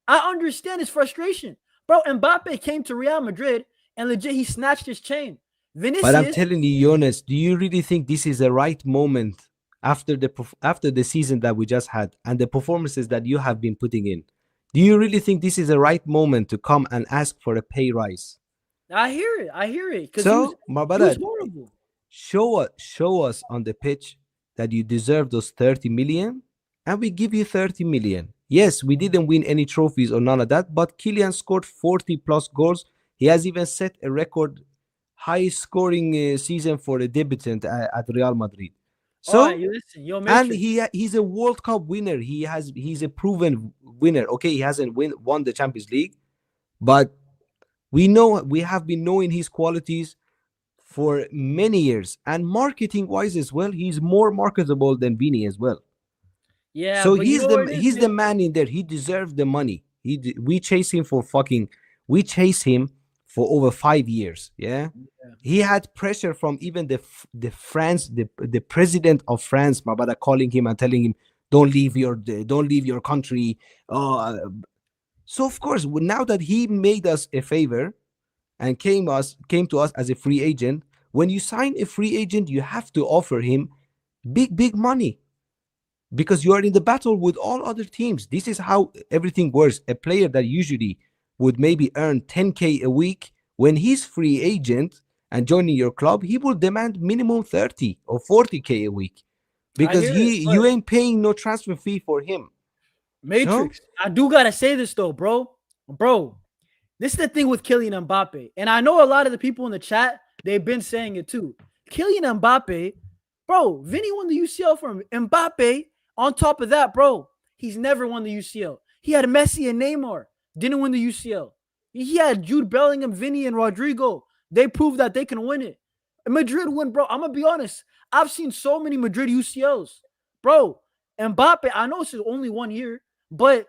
I understand his frustration. Bro, Mbappe came to Real Madrid and legit, he snatched his chain. Vinicius, but I'm telling you, Jonas, do you really think this is the right moment after the season that we just had and the performances that you have been putting in? Do you really think this is the right moment to come and ask for a pay rise? I hear it. So, my brother, show us on the pitch that you deserve those 30 million, and we give you 30 million. Yes, we didn't win any trophies or none of that, but Kylian scored 40 plus goals. He has even set a record high scoring season for a debutant at Real Madrid. All right, So, you listen, yo, and Matrix. he's a World Cup winner. He's a proven winner. Okay, he hasn't won the Champions League, but we have been knowing his qualities for many years. And marketing wise as well, he's more marketable than Vini as well. Yeah, So but you know what it is, he's the Matrix? man in there. He deserved the money. We chase him for we chase him for over 5 years. Yeah, Yeah. he had pressure from even the president of France, my brother, calling him and telling him, don't leave your country. Uh, so of course, now that he made us a favor and came to us as a free agent, when you sign a free agent, you have to offer him big money, because you are in the battle with all other teams. This is how everything works. A player that usually would maybe earn 10K a week, when he's free agent and joining your club, he will demand minimum 30 or 40K a week, I because hear it, you but ain't paying no transfer fee for him. So Matrix, I do gotta say this though, bro. Bro, this is the thing with Kylian Mbappe. And I know a lot of the people in the chat, they've been saying it too. Kylian Mbappe, bro, Vinny won the UCL from Mbappe. On top of that, bro, he's never won the UCL. He had Messi and Neymar, didn't win the UCL. He had Jude Bellingham, Vinny, and Rodrigo. They proved that they can win it. Madrid win, bro. I'm gonna be honest. I've seen so many Madrid UCLs, bro. Mbappe, I know it's only 1 year, but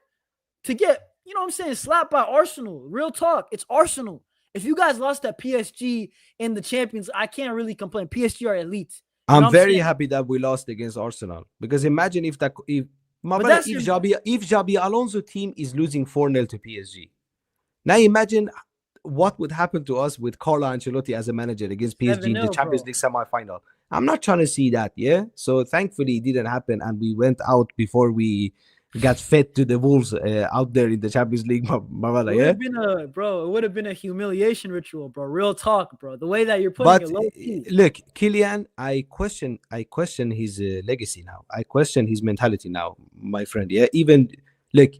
to get, you know what I'm saying, slapped by Arsenal, real talk, it's Arsenal. If you guys lost at PSG in the Champions, I can't really complain. PSG are elite. You know I'm what I'm very saying? happy that we lost against Arsenal, because imagine if my But brother, that's your if Xabi Alonso team is losing 4-0 to PSG. Now imagine what would happen to us with Carlo Ancelotti as a manager against PSG 7 in the 0 Champions bro. League semi-final. I'm not trying to see that, yeah. So thankfully it didn't happen, and we went out before we got fed to the wolves out there in the Champions League, my It brother, would yeah. have been a bro. It would have been a humiliation ritual, bro. Real talk, bro. The way that you're putting it, But low key. look, Kylian, I question his legacy now. I question his mentality now, my friend. Yeah, even look,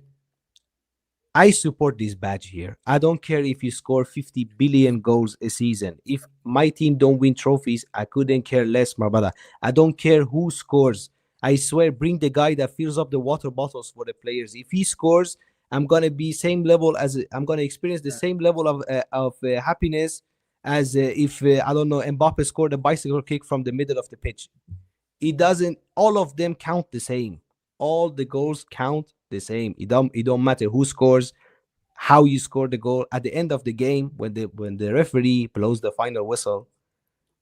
I support this badge here. I don't care if you score 50 billion goals a season. If my team don't win trophies, I couldn't care less, my brother. I don't care who scores. I swear, bring the guy that fills up the water bottles for the players. If he scores, I'm gonna experience the same level of happiness as if I don't know, Mbappe scored a bicycle kick from the middle of the pitch. It doesn't. All of them count the same. All the goals count the same. It don't matter who scores, how you score the goal. At the end of the game, when the referee blows the final whistle,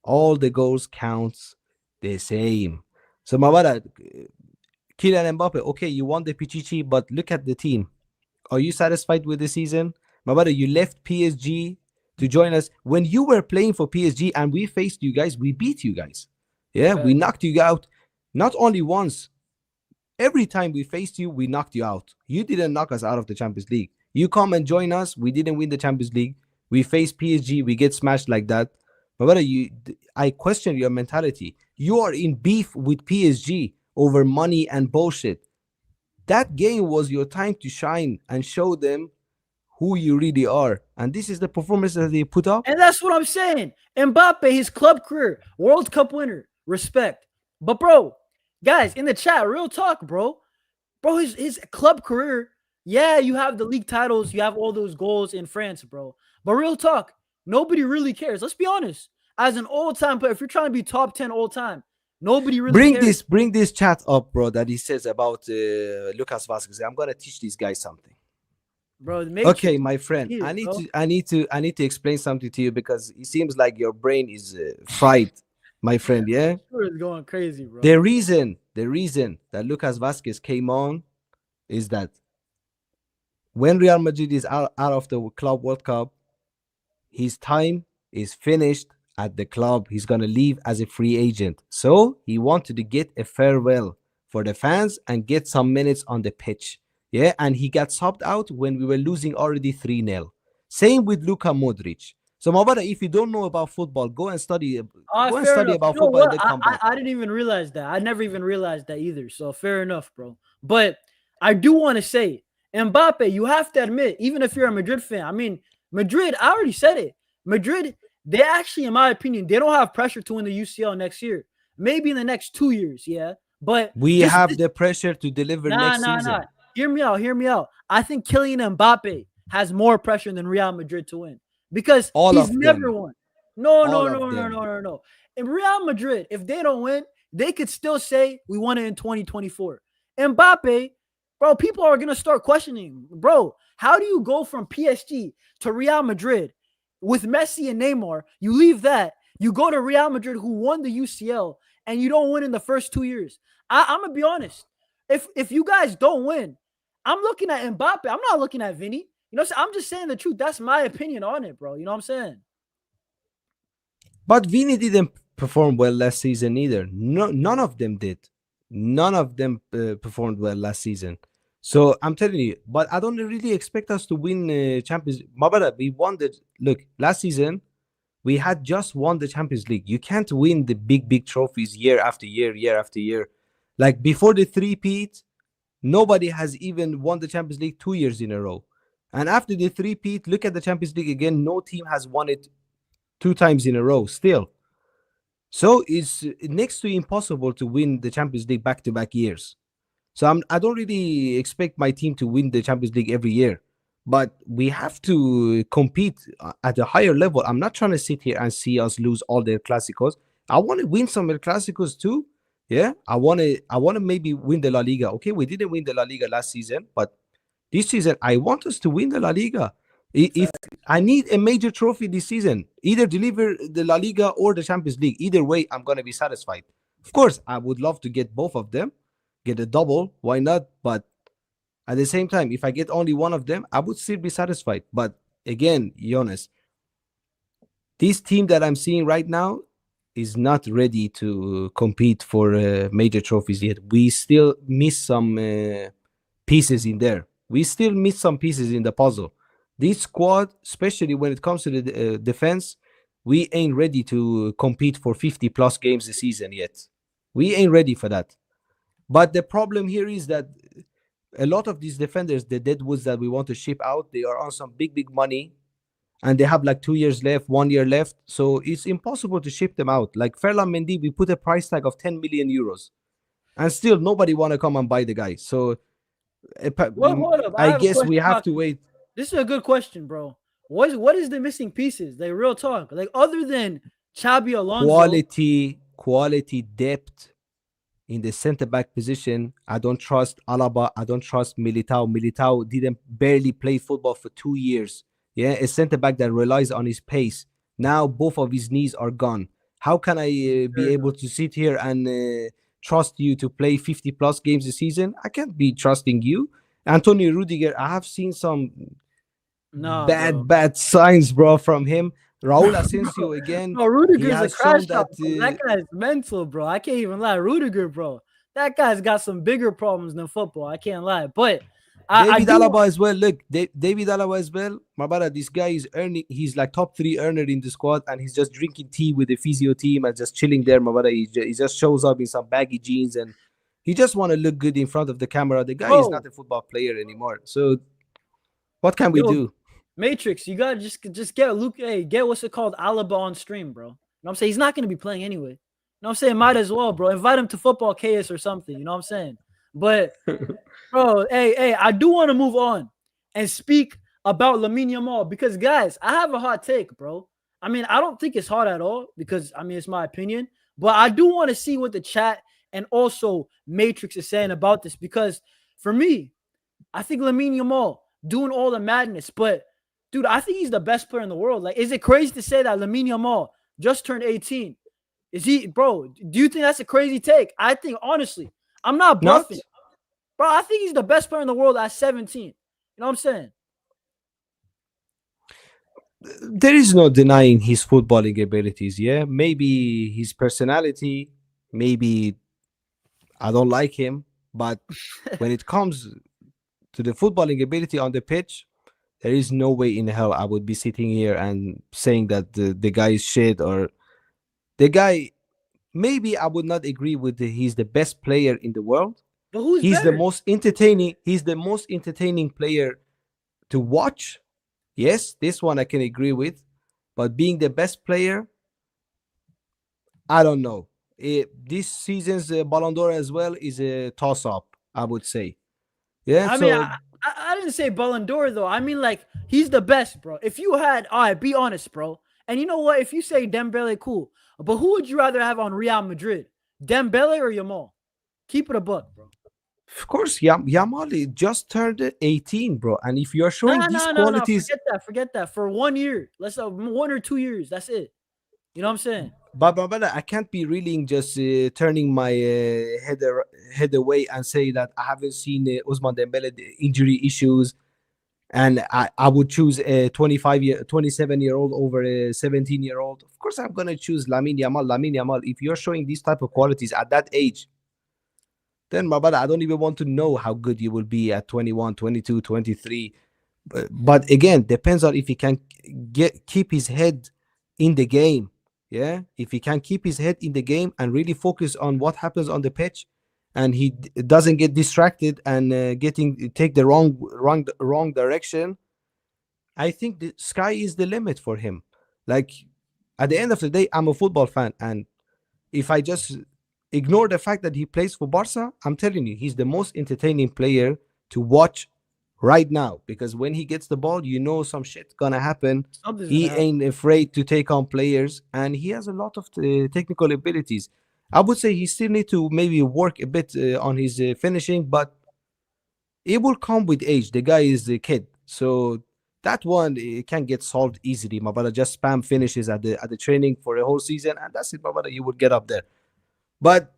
all the goals counts the same. So my brother, Kylian Mbappe, okay, you won the Pichichi, but look at the team. Are you satisfied with the season? My brother, you left PSG to join us. When you were playing for PSG and we faced you guys, we beat you guys. Yeah, we Facts. knocked you out not only once. Every time we faced you, we knocked you out. You didn't knock us out of the Champions League. You come and join us. We didn't win the Champions League. We face PSG. We get smashed like that. My brother, I question your mentality. You are in beef with PSG over money and bullshit. That game was your time to shine and show them who you really are. And this is the performance that they put up. And that's what I'm saying. Mbappe, his club career, World Cup winner, respect. But bro, guys, in the chat, real talk, bro. Bro, his club career, yeah, you have the league titles, you have all those goals in France, bro. But real talk, nobody really cares. Let's be honest. As an all-time player, if you're trying to be top 10 all-time, nobody really cares. Bring this chat up, bro, that he says about Lucas Vasquez. I'm gonna teach these guys something. Bro, Okay, my friend, here, I need to explain something to you, because it seems like your brain is fried, my friend. Yeah, It's going crazy, bro. the reason that Lucas Vasquez came on is that when Real Madrid is out of the Club World Cup, his time is finished at the club. He's gonna leave as a free agent. So he wanted to get a farewell for the fans and get some minutes on the pitch. Yeah, and he got subbed out when we were losing already 3-0. Same with Luka Modric. So my brother, if you don't know about football, go and study Fair enough. about You know football and what? then come back. I didn't even realize that. I never even realized that either. So fair enough, bro. But I do want to say, Mbappe, you have to admit, even if you're a Madrid fan, I mean, Madrid, I already said it. Madrid, they actually, in my opinion, they don't have pressure to win the UCL next year. Maybe in the next 2 years, yeah. But We have the pressure to deliver next nah. season. Hear me out. I think Kylian Mbappe has more pressure than Real Madrid to win because he's never won. No. In Real Madrid, if they don't win, they could still say we won it in 2024. Mbappe, bro, people are gonna start questioning, bro. How do you go from PSG to Real Madrid with Messi and Neymar? You leave that, you go to Real Madrid, who won the UCL, and you don't win in the first 2 years. I'm gonna be honest. If you guys don't win, I'm looking at Mbappe. I'm not looking at Vinny. You know, I'm just saying the truth. That's my opinion on it, bro. You know what I'm saying? But Vinny didn't perform well last season either. No, none of them did. None of them performed well last season. So I'm telling you, but I don't really expect us to win Champions. Mabara, we won the look last season. We had just won the Champions League. You can't win the big trophies year after year, year after year. Like before the three-peat, nobody has even won the Champions League 2 years in a row. And after the three-peat, look at the Champions League again. No team has won it 2 times in a row still. So it's next to impossible to win the Champions League back-to-back years. So I don't really expect my team to win the Champions League every year. But we have to compete at a higher level. I'm not trying to sit here and see us lose all the Clásicos. I want to win some El Clásicos too. Yeah, I want to maybe win the La Liga. Okay, we didn't win the La Liga last season, but this season I want us to win the La Liga. If I need a major trophy this season, either deliver the La Liga or the Champions League. Either way, I'm gonna be satisfied. Of course, I would love to get both of them, get a double. Why not? But at the same time, if I get only one of them, I would still be satisfied. But again, Jonas, this team that I'm seeing right now is not ready to compete for major trophies yet. We still miss some pieces in there. We still miss some pieces in the puzzle. This squad, especially when it comes to the defense, we ain't ready to compete for 50 plus games this season yet. We ain't ready for that. But the problem here is that a lot of these defenders, the deadwoods that we want to ship out, they are on some big money, and they have like 2 years left, 1 year left. So it's impossible to ship them out. Like Ferland Mendy, we put a price tag of 10 million euros, and still nobody want to come and buy the guy. So hold up. I guess we have to wait. This is a good question, bro. What is the missing pieces? Like real talk. Like other than Xabi Alonso, quality depth in the center back position. I don't trust Alaba. I don't trust Militao. Militao didn't barely play football for 2 years. Yeah, a center back that relies on his pace. Now both of his knees are gone. How can I be able to sit here and trust you to play 50 plus games a season? I can't be trusting you. Antonio Rudiger, I have seen some bad signs, bro, from him. Raul Asensio again. No, Rudiger's a crash out. That guy's mental, bro. I can't even lie. Rudiger, bro. That guy's got some bigger problems than football. I can't lie. But David Alaba as well. Look, David Alaba as well. Mabara, this guy is earning. He's like top 3 earner in the squad, and he's just drinking tea with the physio team and just chilling there. Mabara, he just shows up in some baggy jeans and he just want to look good in front of the camera. The guy is not a football player anymore. So what can we do? Matrix, you gotta just get Luke. Hey, get what's it called, Alaba on stream, bro. You know what I'm saying? He's not gonna be playing anyway. You know what I'm saying? Might as well, bro. Invite him to football chaos or something. You know what I'm saying? But bro, hey, I do want to move on and speak about Lamine Yamal because guys, I have a hot take, bro. I mean, I don't think it's hot at all because I mean it's my opinion, but I do want to see what the chat and also Matrix is saying about this because for me, I think Lamine Yamal doing all the madness, but dude, I think he's the best player in the world. Like, is it crazy to say that Lamine Yamal just turned 18? Is he, bro? Do you think that's a crazy take? I think, honestly, I'm not bluffing. Bro, I think he's the best player in the world at 17. You know what I'm saying? There is no denying his footballing abilities, yeah? Maybe his personality, maybe I don't like him, but when it comes to the footballing ability on the pitch, there is no way in hell I would be sitting here and saying that the guy is shit or the guy. Maybe I would not agree with he's the best player in the world, But who's He's the better? most entertaining. He's the most entertaining player to watch. Yes, this one I can agree with. But being the best player, I don't know. This season's Ballon d'Or as well is a toss up, I would say. Yeah, I mean, so I didn't say Ballon d'Or though. I mean, like he's the best, bro. If you had, all right, be honest, bro. And you know what? If you say Dembele, cool. But who would you rather have on Real Madrid, Dembele or Yamal? Keep it a buck, bro. of course, Yamal just turned 18, bro. And if you're showing Nah, these nah, nah, nah. qualities, Forget that. Forget that. For 1 year, let's 1 or 2 years. That's it. You know what I'm saying? but I can't be really just turning my head away and say that I haven't seen Ousmane Dembele injury issues, and I would choose a 27-year-old over a 17-year-old. Of course, I'm gonna choose Lamine Yamal. Lamine Yamal. If you're showing these type of qualities at that age, then my brother, I don't even want to know how good you will be at 21, 22, 23. But again, depends on if he can keep his head in the game. Yeah, if he can keep his head in the game and really focus on what happens on the pitch, and he doesn't get distracted and take the wrong direction, I think the sky is the limit for him. Like at the end of the day, I'm a football fan, and if I just ignore the fact that he plays for Barca, I'm telling you, he's the most entertaining player to watch right now, because when he gets the ball, you know some shit's gonna happen. Something's gonna He happen. ain't afraid to take on players, and he has a lot of technical abilities. I would say he still need to maybe work a bit on his finishing, but it will come with age. The guy is a kid, so that one it can get solved easily. My brother, just spam finishes at the training for a whole season, and that's it, my brother. You would get up there. But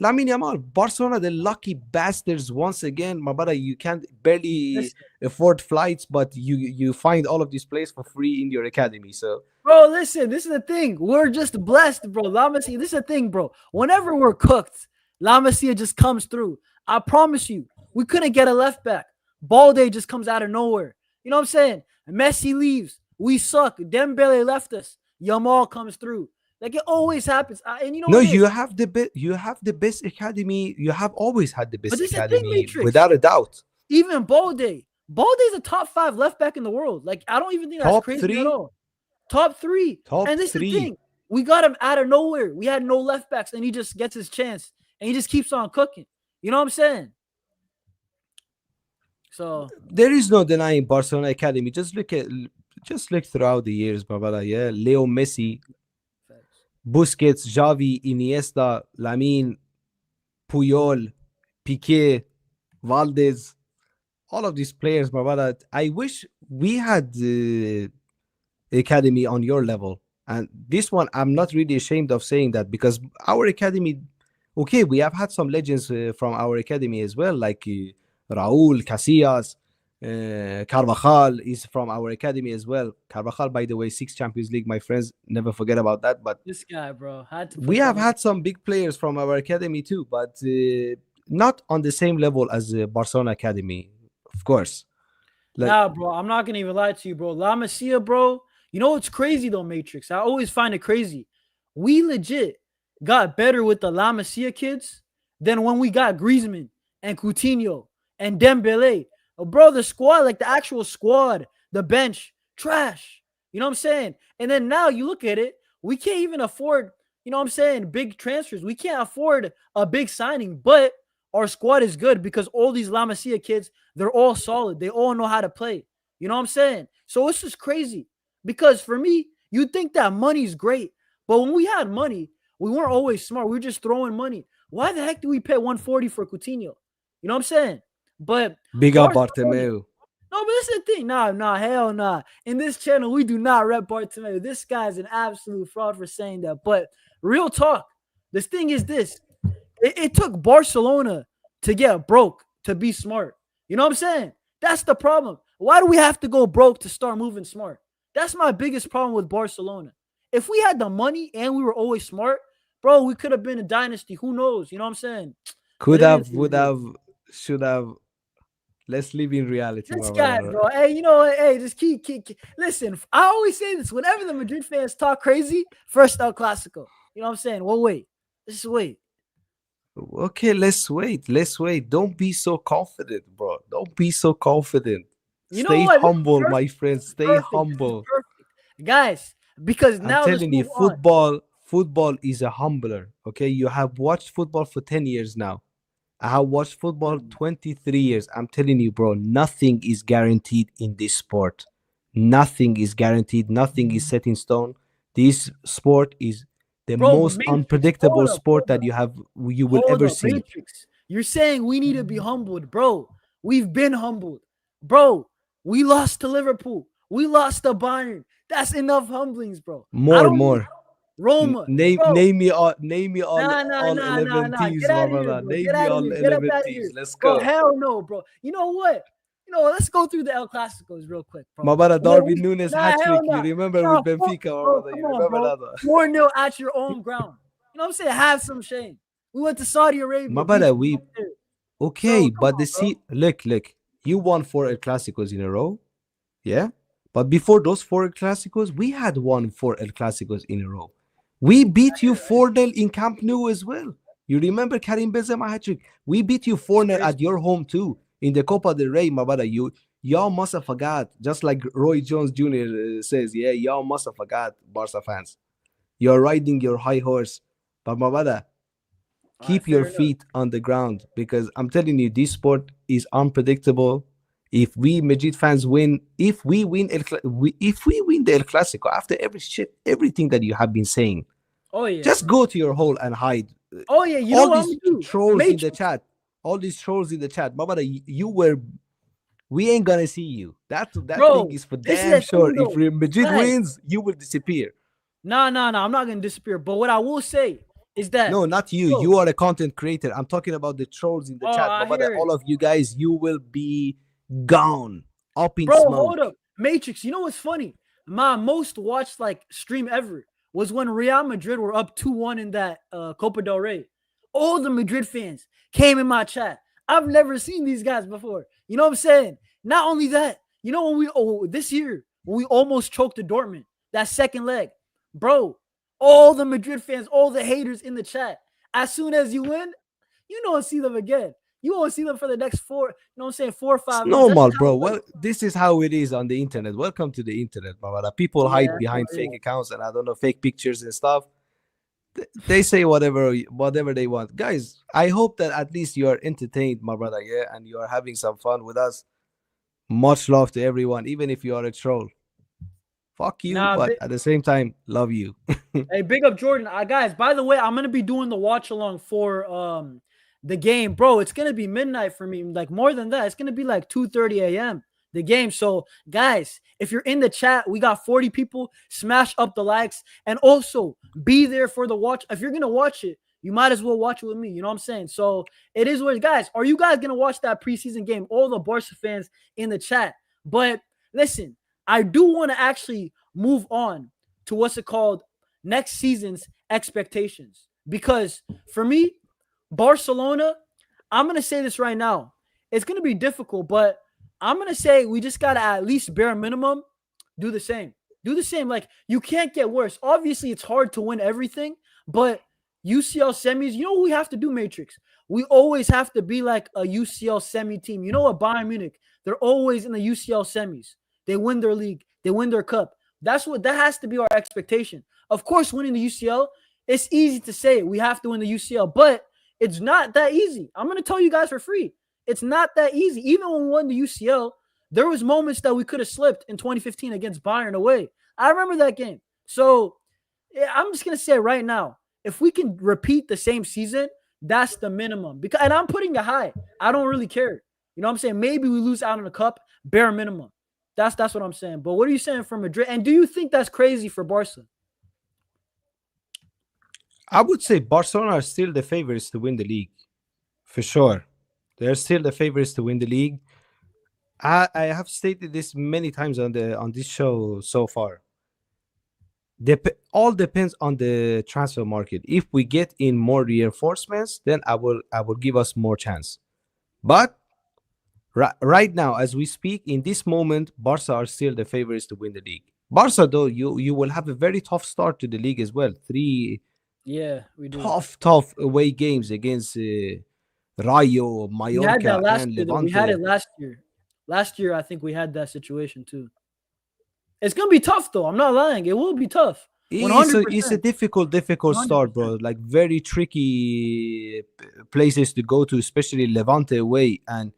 Lamine Yamal, Barcelona, the lucky bastards once again, my brother. You can't barely Listen, afford flights, but you find all of these players for free in your academy. So bro, listen. This is the thing. We're just blessed, bro. La Masia. This is the thing, bro. Whenever we're cooked, La Masia just comes through. I promise you, we couldn't get a left back. Balde just comes out of nowhere. You know what I'm saying? Messi leaves. We suck. Dembele left us. Yamal comes through. Like it always happens. And you know no, what it is? you have the best academy. You have always had the But best this is the thing, academy Matrix. without a doubt. Even Balde. Balde's a top 5 left back in the world. Like, I don't even think that's Top crazy at three, all. Top 3. top And this is the three. thing. We got him out of nowhere. We had no left backs, and he just gets his chance. And he just keeps on cooking. You know what I'm saying? So, There is no denying Barcelona academy. Just look throughout the years, my brother. Yeah, Leo Messi, Busquets, Xavi, Iniesta, Lamine, Puyol, Piqué, Valdez, all of these players, my brother. I wish we had academy on your level. And this one, I'm not really ashamed of saying that, because our academy, okay, we have had some legends from our academy as well, like Raúl, Casillas, Carvajal is from our academy as well. Carvajal, by the way, 6 Champions League, my friends, never forget about that. But this guy, bro, had to we put that have on. had some big players from our academy too, but not on the same level as Barcelona academy, of course. Like, Nah, bro, I'm not going to even lie to you, bro. La Masia, bro. You know what's crazy, though, Matrix? I always find it crazy. We legit got better with the La Masia kids than when we got Griezmann and Coutinho and Dembele. Bro, the squad, like the actual squad, the bench, trash. You know what I'm saying? And then now you look at it, we can't even afford, you know what I'm saying, big transfers. We can't afford a big signing, but our squad is good because all these La Masia kids, they're all solid. They all know how to play. You know what I'm saying? So it's just crazy because for me, you think that money's great, but when we had money, we weren't always smart. We were just throwing money. Why the heck do we pay 140 for Coutinho? You know what I'm saying? But big up Barcelona, Bartomeu. no, but this is the thing. Nah, hell nah. In this channel, we do not rep Bartomeu. This guy's an absolute fraud for saying that. But real talk, this thing is this. It took Barcelona to get broke to be smart. You know what I'm saying? That's the problem. Why do we have to go broke to start moving smart? That's my biggest problem with Barcelona. If we had the money and we were always smart, bro, we could have been a dynasty. Who knows? You know what I'm saying? But Could it is have, what would it is. have, should have. Let's live in reality, This my guy, brother. bro. Hey, you know what? Hey, just keep. Listen, I always say this. Whenever the Madrid fans talk crazy, first El Clasico. You know what I'm saying? Well, wait. Just wait. Okay, let's wait. Let's wait. Don't be so confident, bro. Don't be so confident. You know Stay what? This is humble, perfect. my friend. This is Stay perfect. This is humble. perfect, guys. Because I'm now let's telling you, move on. football is a humbler. Okay, you have watched football for 10 years now. I have watched football Mm. 23 years. I'm telling you, bro, nothing is guaranteed in this sport. Nothing is guaranteed. Nothing is set in stone. This sport is the Bro, most Matrix, unpredictable sport hold that up, you will hold ever up, see. Matrix. You're saying we need to be humbled, bro. We've been humbled, bro. We lost to Liverpool. We lost to Bayern. That's enough humblings, bro. I More, don't need more. Roma, Name bro. name me Nah, nah, all nah, nah, 11 nah. teams, Get my out of here, brother. bro. Name Get me out of all here. Get up 11 out of teams. here. Let's Bro, go. hell no, bro. You know what? Let's go through the El Clasicos real quick, My bro. brother Well, Darwin Nunes nah, hat hell trick. You nah. remember Nah, with Benfica, my bro, brother. come You on, remember bro. that one? 4-0 at your own ground. You know what I'm saying? Have some shame. We went to Saudi My Arabia, beat brother, them we up there. okay, So come but on, bro. look. You won four El Clásicos in a row, yeah. But before those four El Clásicos, we had won four El Clásicos in a row. We beat you 4-0 in Camp Nou as well. You remember Karim Benzema hat trick? We beat you 4-0 Disgrace. at your home too in the Copa del Rey, my brother. Y'all must have forgot, just like Roy Jones Jr. Says, yeah, y'all must have forgot, Barca fans. You're riding your high horse, but my brother, All right, keep your fair enough. feet on the ground because I'm telling you, this sport is unpredictable. If we Madrid fans win, if we win the El Clasico after everything that you have been saying, Oh yeah, just go to your hole and hide. oh yeah. You know All what I'm these gonna do? trolls in the Matrix, chat, all these trolls in the chat, my brother, we ain't gonna see you. That thing bro. is for This is damn the sure. thing, If though, Real Madrid guys. wins, you will disappear. Nah. I'm not gonna disappear. But what I will say is that, No, not you. bro. You are a content creator. I'm talking about the trolls in the Oh, chat. I My brother, hear it. all of you guys, you will be gone, up in Bro, hold smoke. up. Matrix, you know what's funny? My most watched like stream ever was when Real Madrid were up 2-1 in that Copa del Rey. All the Madrid fans came in my chat. I've never seen these guys before. You know what I'm saying? Not only that, you know when this year when we almost choked to Dortmund, that second leg, bro, all the Madrid fans, all the haters in the chat. As soon as you win, you don't see them again. You won't see them for the next what I'm saying, 4 or It's 5 months. That's normal, just how bro. it Well, works. this is how it is on the internet. Welcome to the internet, my brother. People Yeah, hide behind yeah. fake accounts and I don't know, fake pictures and stuff. They say whatever they want. Guys, I hope that at least you are entertained, my brother, yeah, and you are having some fun with us. Much love to everyone, even if you are a troll. Fuck you, Nah, but at the same time, love you. hey, big up Jordan. Guys, by the way, I'm gonna be doing the watch along for the game, bro. It's gonna be midnight for me. Like more than that, it's gonna be like 2:30 a.m. the game. So, guys, if you're in the chat, we got 40 people. Smash up the likes and also be there for the watch. If you're gonna watch it, you might as well watch it with me. You know what I'm saying? So it is what, guys. Are you guys gonna watch that preseason game? All the Barca fans in the chat. But listen, I do want to actually move on to what's it called next season's expectations. Because for me, Barcelona, I'm going to say this right now. It's going to be difficult, but I'm going to say we just got to at least bare minimum do the same. Do the same. Like, you can't get worse. Obviously, it's hard to win everything, but UCL semis, you know what we have to do, Matrix? We always have to be like a UCL semi team. You know what? Bayern Munich, they're always in the UCL semis. They win their league, they win their cup. That has to be our expectation. Of course, winning the UCL, it's easy to say we have to win the UCL, but it's not that easy. I'm gonna tell you guys for free. It's not that easy. Even when we won the UCL, there was moments that we could have slipped in 2015 against Bayern away. I remember that game. So yeah, I'm just gonna say right now, if we can repeat the same season, that's the minimum. Because and I'm putting it high. I don't really care. You know what I'm saying? Maybe we lose out on the cup, bare minimum. That's what I'm saying. But what are you saying for Madrid? And do you think that's crazy for Barca? I would say Barcelona are still the favorites to win the league, for sure. They're still the favorites to win the league. I have stated this many times on this show so far. All depends on the transfer market. If we get in more reinforcements, then I will give us more chance. But right now, as we speak, in this moment, Barca are still the favorites to win the league. Barca, though, you will have a very tough start to the league as well. Yeah, we do. Tough away games against Rayo, We had that Mallorca, last and year though. We had it Levante. last year. Last year, I think we had that situation too. It's gonna be tough though. I'm not lying. It will be tough. One hundred It's a percent. difficult One hundred start, bro. percent. Like very tricky places to go to, especially Levante away, and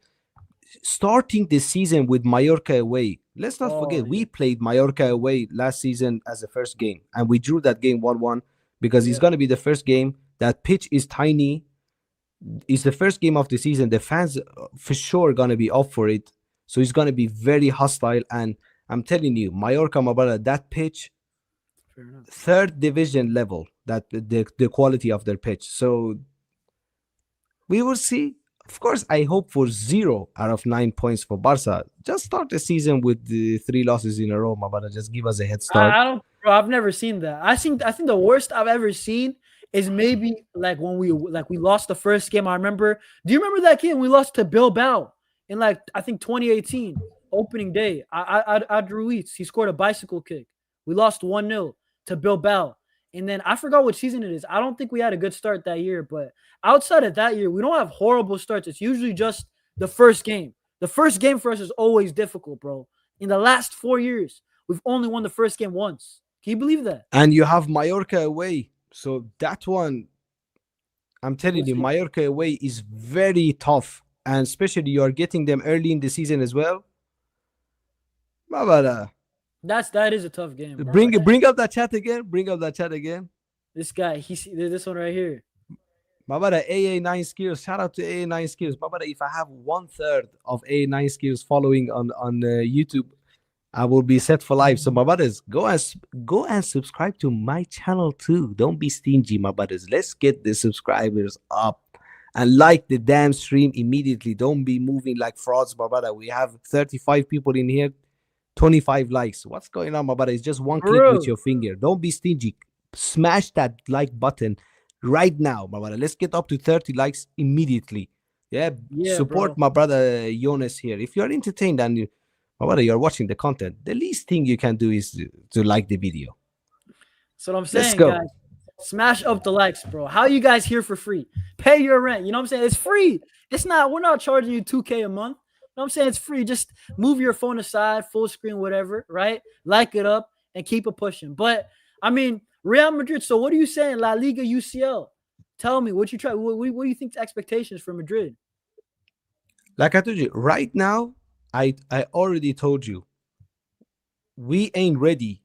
starting the season with Mallorca away. Let's not Oh forget yeah, we played Mallorca away last season as the first game, and we drew that game 1-1 because it's yeah. gonna be the first game. That pitch is tiny. It's the first game of the season. The fans for sure gonna be up for it, so it's gonna be very hostile. And I'm telling you, Mallorca, my brother, that pitch Fair enough. third division level, that the quality of their pitch. So we will see. Of course, I hope for 0 out of 9 points for Barca. Just start the season with the 3 losses in a row, my brother. Just give us a head start. I don't, bro. I've never seen that. I think the worst I've ever seen is maybe like when we lost the first game. I remember. Do you remember that game we lost to Bilbao in like I think 2018 opening day? I drew Eats. He scored a bicycle kick. We lost 1-0 to Bilbao. And then I forgot what season it is. I don't think we had a good start that year, but outside of that year, we don't have horrible starts. It's usually just the first game. The first game for us is always difficult, bro. In the last 4 years, we've only won the first game once. Can you believe that? And you have Mallorca away. So that one, I'm We'll telling you, see. Mallorca away is very tough. And especially you are getting them early in the season as well. My brother, That is a tough game, bro. bring up that chat again. Bring up that chat again. This guy, this one right here. My brother, AA9 skills. Shout out to AA9 skills. My brother, if I have 1/3 of AA9 skills following on YouTube, I will be set for life. So my brothers, go and subscribe to my channel too. Don't be stingy, my brothers. Let's get the subscribers up and like the damn stream immediately. Don't be moving like frauds, my brother. We have 35 people in here, 25 likes. What's going on, my brother? It's just one click with Bro. your finger. Don't be stingy. Smash that like button right now, my brother. Let's get up to 30 likes immediately. Yeah, Yeah, support bro. my brother Jonas here. If you're entertained and my brother, you're watching the content, the least thing you can do is to like the video. That's what I'm Let's saying, go. guys. Smash up the likes, bro. How you guys here for free? Pay your rent. You know what I'm saying? It's free. It's not, we're not charging you 2K a month. You know what I'm saying? It's free. Just move your phone aside, full screen, whatever, right? Like it up and keep it pushing. But I mean, Real Madrid. So what are you saying? La Liga UCL. Tell me what you try. What do you think the expectations for Madrid? Like I told you, right now, I already told you, we ain't ready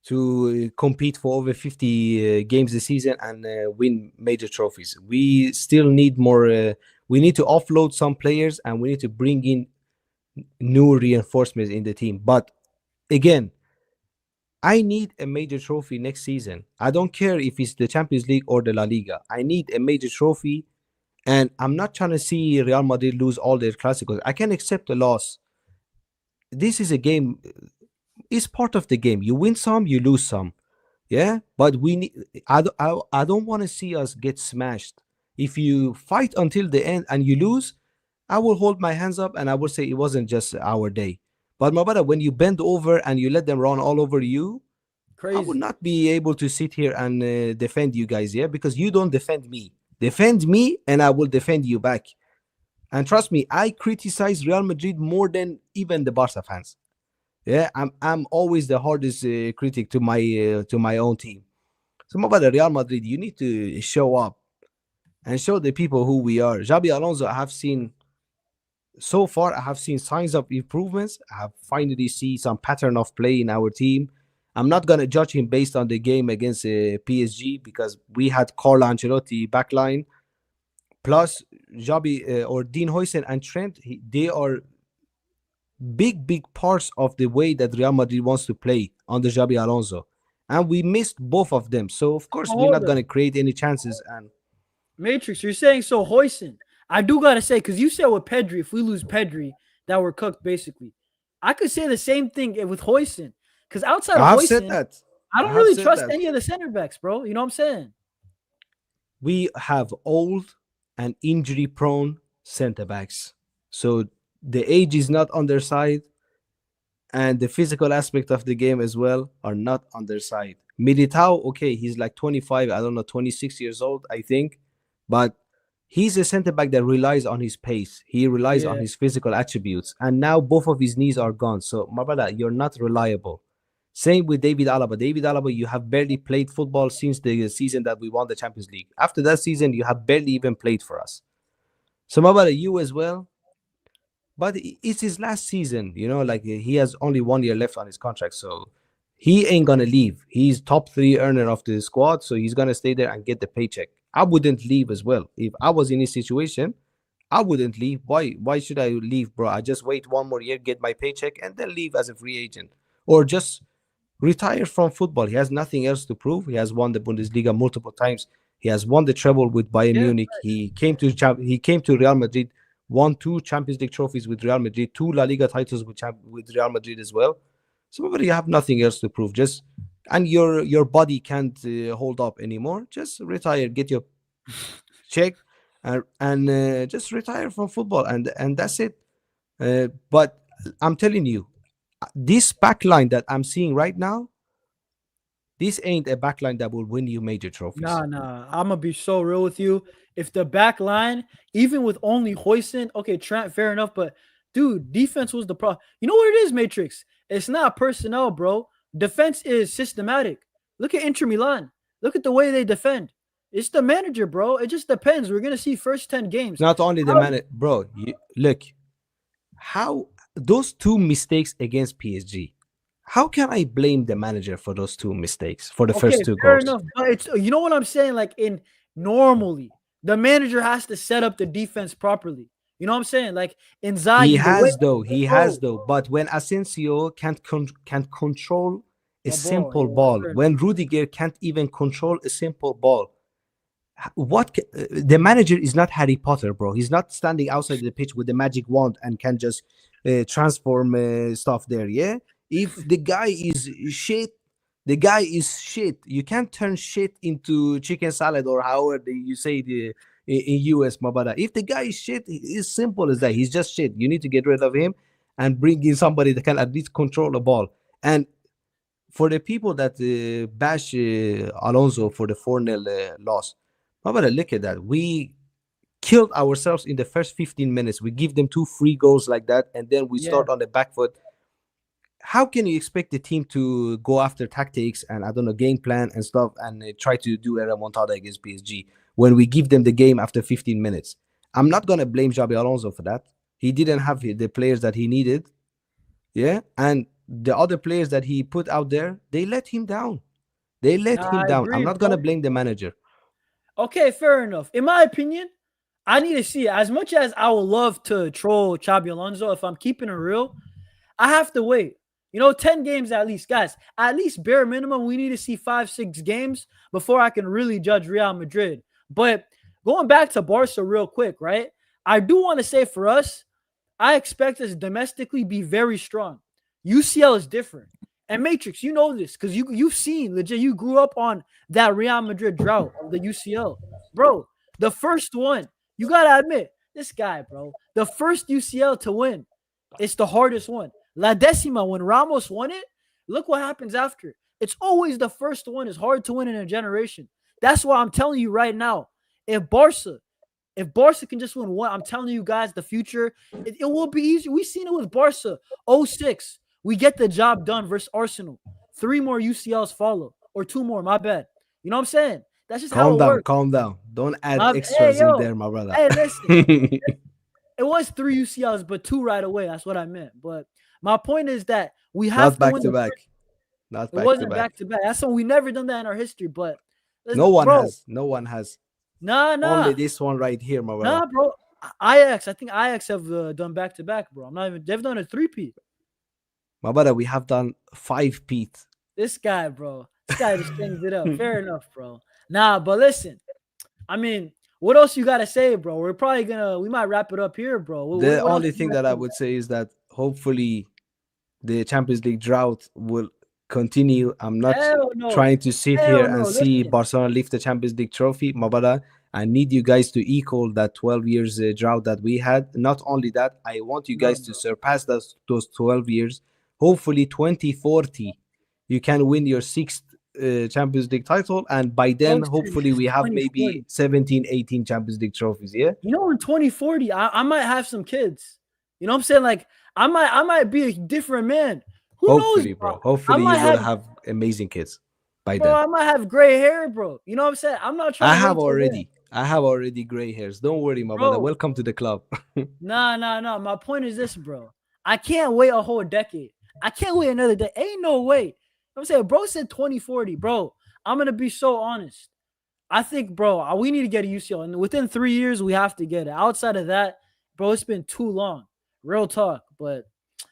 to compete for over 50 games this season and win major trophies. We still need more. We need to offload some players and we need to bring in new reinforcements in the team. But again, I need a major trophy next season. I don't care if it's the Champions League or the La Liga. I need a major trophy, and I'm not trying to see Real Madrid lose all their classicals. I can accept a loss. This is a game. It's part of the game. You win some, you lose some. Yeah, but we need. I don't want to see us get smashed. If you fight until the end and you lose, I will hold my hands up and I will say it wasn't just our day. But my brother, when you bend over and you let them run all over you, I would Crazy. not be able to sit here and defend you guys, yeah, because you don't defend me. Defend me, and I will defend you back. And trust me, I criticize Real Madrid more than even the Barca fans. Yeah, I'm always the hardest critic to my own team. So, my brother, Real Madrid, you need to show up and show the people who we are. Xabi Alonso, I have seen so far. I have seen signs of improvements. I have finally see some pattern of play in our team. I'm not gonna judge him based on the game against PSG because we had Carlo Ancelotti backline plus Xabi or Dean Huijsen and Trent. They are big parts of the way that Real Madrid wants to play under Xabi Alonso, and we missed both of them. So of course Oh, we're hold not up. gonna create any chances. And Matrix, you're saying so Hoyson. I do gotta say, because you said with Pedri, if we lose Pedri, that we're cooked basically. I could say the same thing with Hoyson. Because outside of I have said Hoyson, that. I I don't have really said trust that. any of the center backs, bro. You know what I'm saying? We have old and injury prone center backs. So the age is not on their side. and the physical aspect of the game as well are not on their side. Militao, okay, he's like 25, I don't know, 26 years old, I think, but he's a center back that relies on his pace. He relies on Yeah. his physical attributes, and now both of his knees are gone. So, my brother, you're not reliable. Same with David Alaba. David Alaba, you have barely played football since the season that we won the Champions League. After that season, you have barely even played for us. So, my brother, you as well. But it's his last season, like he has only 1 year left on his contract. So he ain't gonna leave. He's top 3 earner of the squad. So he's gonna stay there and get the paycheck. I wouldn't leave as well. If I was in his situation, I wouldn't leave. Why should I leave, bro? I just wait 1 more year, get my paycheck, and then leave as a free agent. Or just retire from football. He has nothing else to prove. He has won the Bundesliga multiple times. He has won the treble with Bayern Yeah. Munich. He came to Real Madrid, won 2 Champions League trophies with Real Madrid, 2 La Liga titles with Real Madrid as well. So you have nothing else to prove. And your body can't hold up anymore. Just retire, get your check, and just retire from football, and that's it. But I'm telling you, this backline that I'm seeing right now, this ain't a backline that will win you major trophies. Nah. I'm gonna be so real with you. If the back line, even with only Huijsen, okay, Trent, fair enough, but dude, defense was the problem. You know what it is, Matrix? It's not personnel, bro. Defense is systematic. Look at Inter Milan. Look at the way they defend. It's the manager, bro. It just depends. We're gonna see first 10 games. Not only the manager, bro. Look, how those 2 mistakes against PSG. How can I blame the manager for those 2 mistakes for the first 2 fair goals? enough. But it's, you know what I'm saying? Like normally, the manager has to set up the defense properly. You know what I'm saying? Like Inzaghi, He has though. But when Asensio can't control a simple ball, when Rudiger can't even control a simple ball, the manager is not Harry Potter, bro. He's not standing outside the pitch with the magic wand and can just transform stuff there. Yeah, if the guy is shit, the guy is shit. You can't turn shit into chicken salad or however you say in US, my brother. If the guy is shit, it's simple as that. He's just shit. You need to get rid of him and bring in somebody that can at least control the ball. And for the people that bash Alonso for the 4-0 loss, my brother, look at that. We killed ourselves in the first 15 minutes. We give them 2 free goals like that, and then we start on the back foot. How can you expect the team to go after tactics and, I don't know, game plan and stuff and try to do a remontada against PSG when we give them the game after 15 minutes? I'm not going to blame Xabi Alonso for that. He didn't have the players that he needed. Yeah. And the other players that he put out there, they let him down. I'm not going to blame the manager. Okay, fair enough. In my opinion, I need to see it. As much as I would love to troll Xabi Alonso, if I'm keeping it real, I have to wait. 10 games at least. Guys, at least bare minimum, we need to see 5-6 games before I can really judge Real Madrid. But going back to Barca real quick, right? I do want to say for us, I expect us domestically be very strong. UCL is different. And Matrix, you know this because you've seen, legit, you grew up on that Real Madrid drought of the UCL. Bro, the first one, you got to admit, this guy, bro, the first UCL to win, it's the hardest one. La Decima, when Ramos won it, look what happens after. It's always the first one is hard to win in a generation. That's why I'm telling you right now, if Barca can just win one, I'm telling you guys, the future, it will be easy. We've seen it with Barca, 06. We get the job done versus Arsenal. 3 more UCLs follow, or 2 more, my bad. You know what I'm saying? That's just how it works. Calm down. Don't add extras in there, my brother. Hey, listen. It was 3 UCLs, but 2 right away. That's what I meant. But my point is that we have not back to back. Not back to back. It wasn't back to back. That's why we never done that in our history. But no one has. Nah. Only this one right here, my brother. Nah, bro. Ajax. I think Ajax have done back to back, bro. They've done a 3-peat. My brother, we have done 5-peat. This guy, bro. This guy just things it up. Fair enough, bro. Nah, but listen. I mean, what else you gotta say, bro? We might wrap it up here, bro. The only thing that I would say is that hopefully the Champions League drought will continue. I'm not trying to sit here and see Barcelona lift the Champions League trophy, my brother. I need you guys to equal that 12 years drought that we had. Not only that, I want you guys to surpass those 12 years. hopefully 2040 you can win your sixth Champions League title, and by then hopefully we have maybe 17, 18 Champions League trophies. Yeah, you know, in 2040 I might have some kids. You know what I'm saying? Like I might be a different man. Who hopefully, knows, bro? Hopefully you will have amazing kids by then. I might have gray hair, bro. You know what I'm saying? I'm not trying I to have wait I have already gray hairs. Don't worry, my brother. Welcome to the club. Nah. My point is this, bro. I can't wait a whole decade. I can't wait another day. Ain't no way. You know what I'm saying, bro said 2040, bro. I'm gonna be so honest. I think, bro, we need to get a UCL, and within 3 years we have to get it. Outside of that, bro, it's been too long. Real talk, but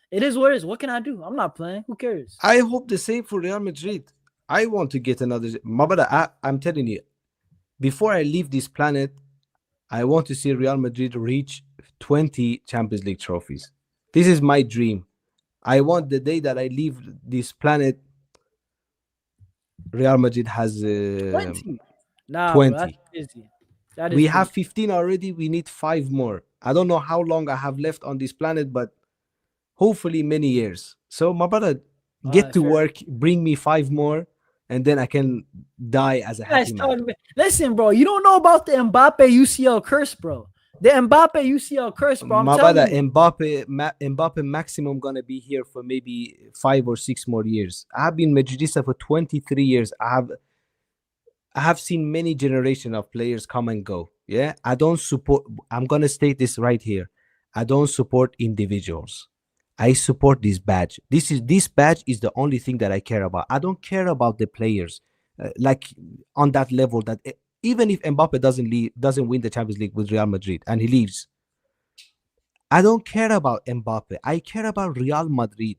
it is what it is. What can I do? I'm not playing. Who cares? I hope the same for Real Madrid. I want to get another. My brother, I'm telling you, before I leave this planet, I want to see Real Madrid reach 20 Champions League trophies. This is my dream. I want the day that I leave this planet, Real Madrid has 20. Nah, 20. bro, that's crazy. We have 15 already. We need 5 more. I don't know how long I have left on this planet, but hopefully many years. So, my brother, get to work, bring me 5 more, and then I can die as a happy man. Listen, bro, you don't know about the Mbappe UCL curse, bro. The Mbappe UCL curse, bro. My brother, Mbappe maximum gonna be here for maybe 5 or 6 more years. I have been Madridista for 23 years. I have seen many generation of players come and go. Yeah, I don't support. I'm gonna state this right here. I don't support individuals. I support this badge. This badge is the only thing that I care about. I don't care about the players, like on that level. That even if Mbappe doesn't win the Champions League with Real Madrid and he leaves, I don't care about Mbappe. I care about Real Madrid.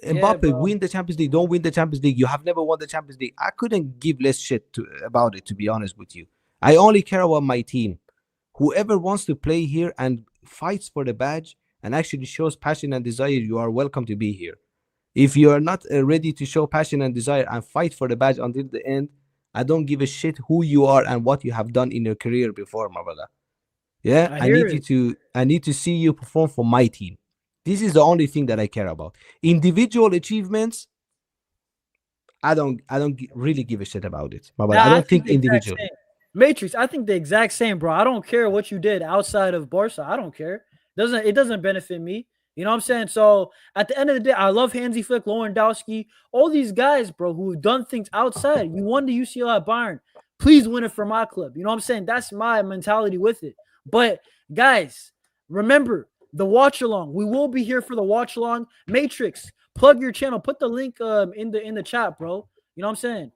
Mbappe win the Champions League, don't win the Champions League. You have never won the Champions League. I couldn't give less shit about it, to be honest with you. I only care about my team. Whoever wants to play here and fights for the badge and actually shows passion and desire, you are welcome to be here. If you are not ready to show passion and desire and fight for the badge until the end, I don't give a shit who you are and what you have done in your career before, my brother. Yeah, I need to see you perform for my team. This is the only thing that I care about. Individual achievements, I don't really give a shit about it. But I don't think individual. Matrix, I think the exact same, bro. I don't care what you did outside of Barca. I don't care. It doesn't benefit me. You know what I'm saying? So at the end of the day, I love Hansi Flick, Lewandowski, all these guys, bro, who've done things outside. You won the UCL at Bayern. Please win it for my club. You know what I'm saying? That's my mentality with it. But guys, remember the watch along. We will be here for the watch along. Matrix, plug your channel. Put the link in the chat, bro. You know what I'm saying?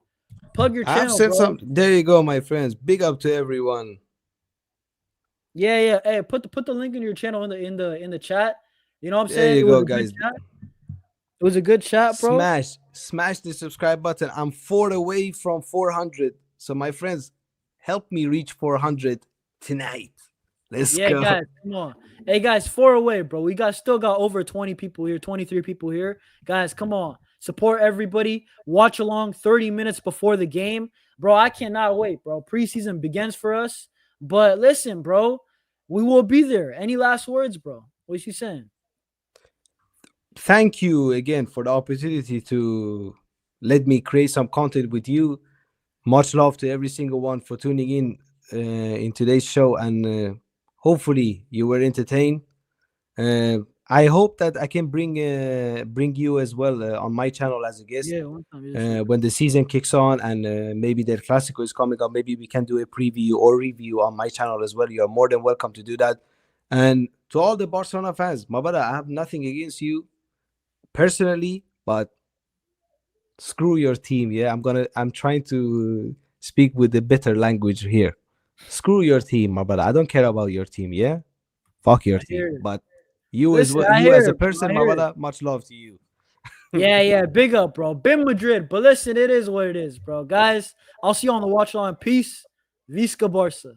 Plug your channel. I've said something. There you go, my friends. Big up to everyone. Yeah. Hey, put the link in your channel in the chat. You know what I'm saying? There you go, guys. It was a good chat, bro. Smash the subscribe button. I'm 4 away from 400. So my friends, help me reach 400 tonight. Let's go. Yeah, guys, come on. Hey, guys, 4 away, bro. We still got over 20 people here, 23 people here. Guys, come on. Support everybody. Watch along 30 minutes before the game. Bro, I cannot wait, bro. Preseason begins for us. But listen, bro, we will be there. Any last words, bro? What you saying? Thank you again for the opportunity to let me create some content with you. Much love to every single one for tuning in today's show, and hopefully you were entertained. I hope that I can bring you as well on my channel as a guest when the season kicks on, and maybe the Clasico is coming up. Maybe we can do a preview or review on my channel as well. You are more than welcome to do that. And to all the Barcelona fans, my brother, I have nothing against you personally, but screw your team. Yeah, I'm trying to speak with the better language here. Screw your team, my brother. I don't care about your team. Yeah, fuck your team. But you as a person, my brother, much love to you. Yeah, big up, bro. Been Madrid, but listen, it is what it is, bro. Guys, I'll see you on the watch line. Peace. Visca Barça.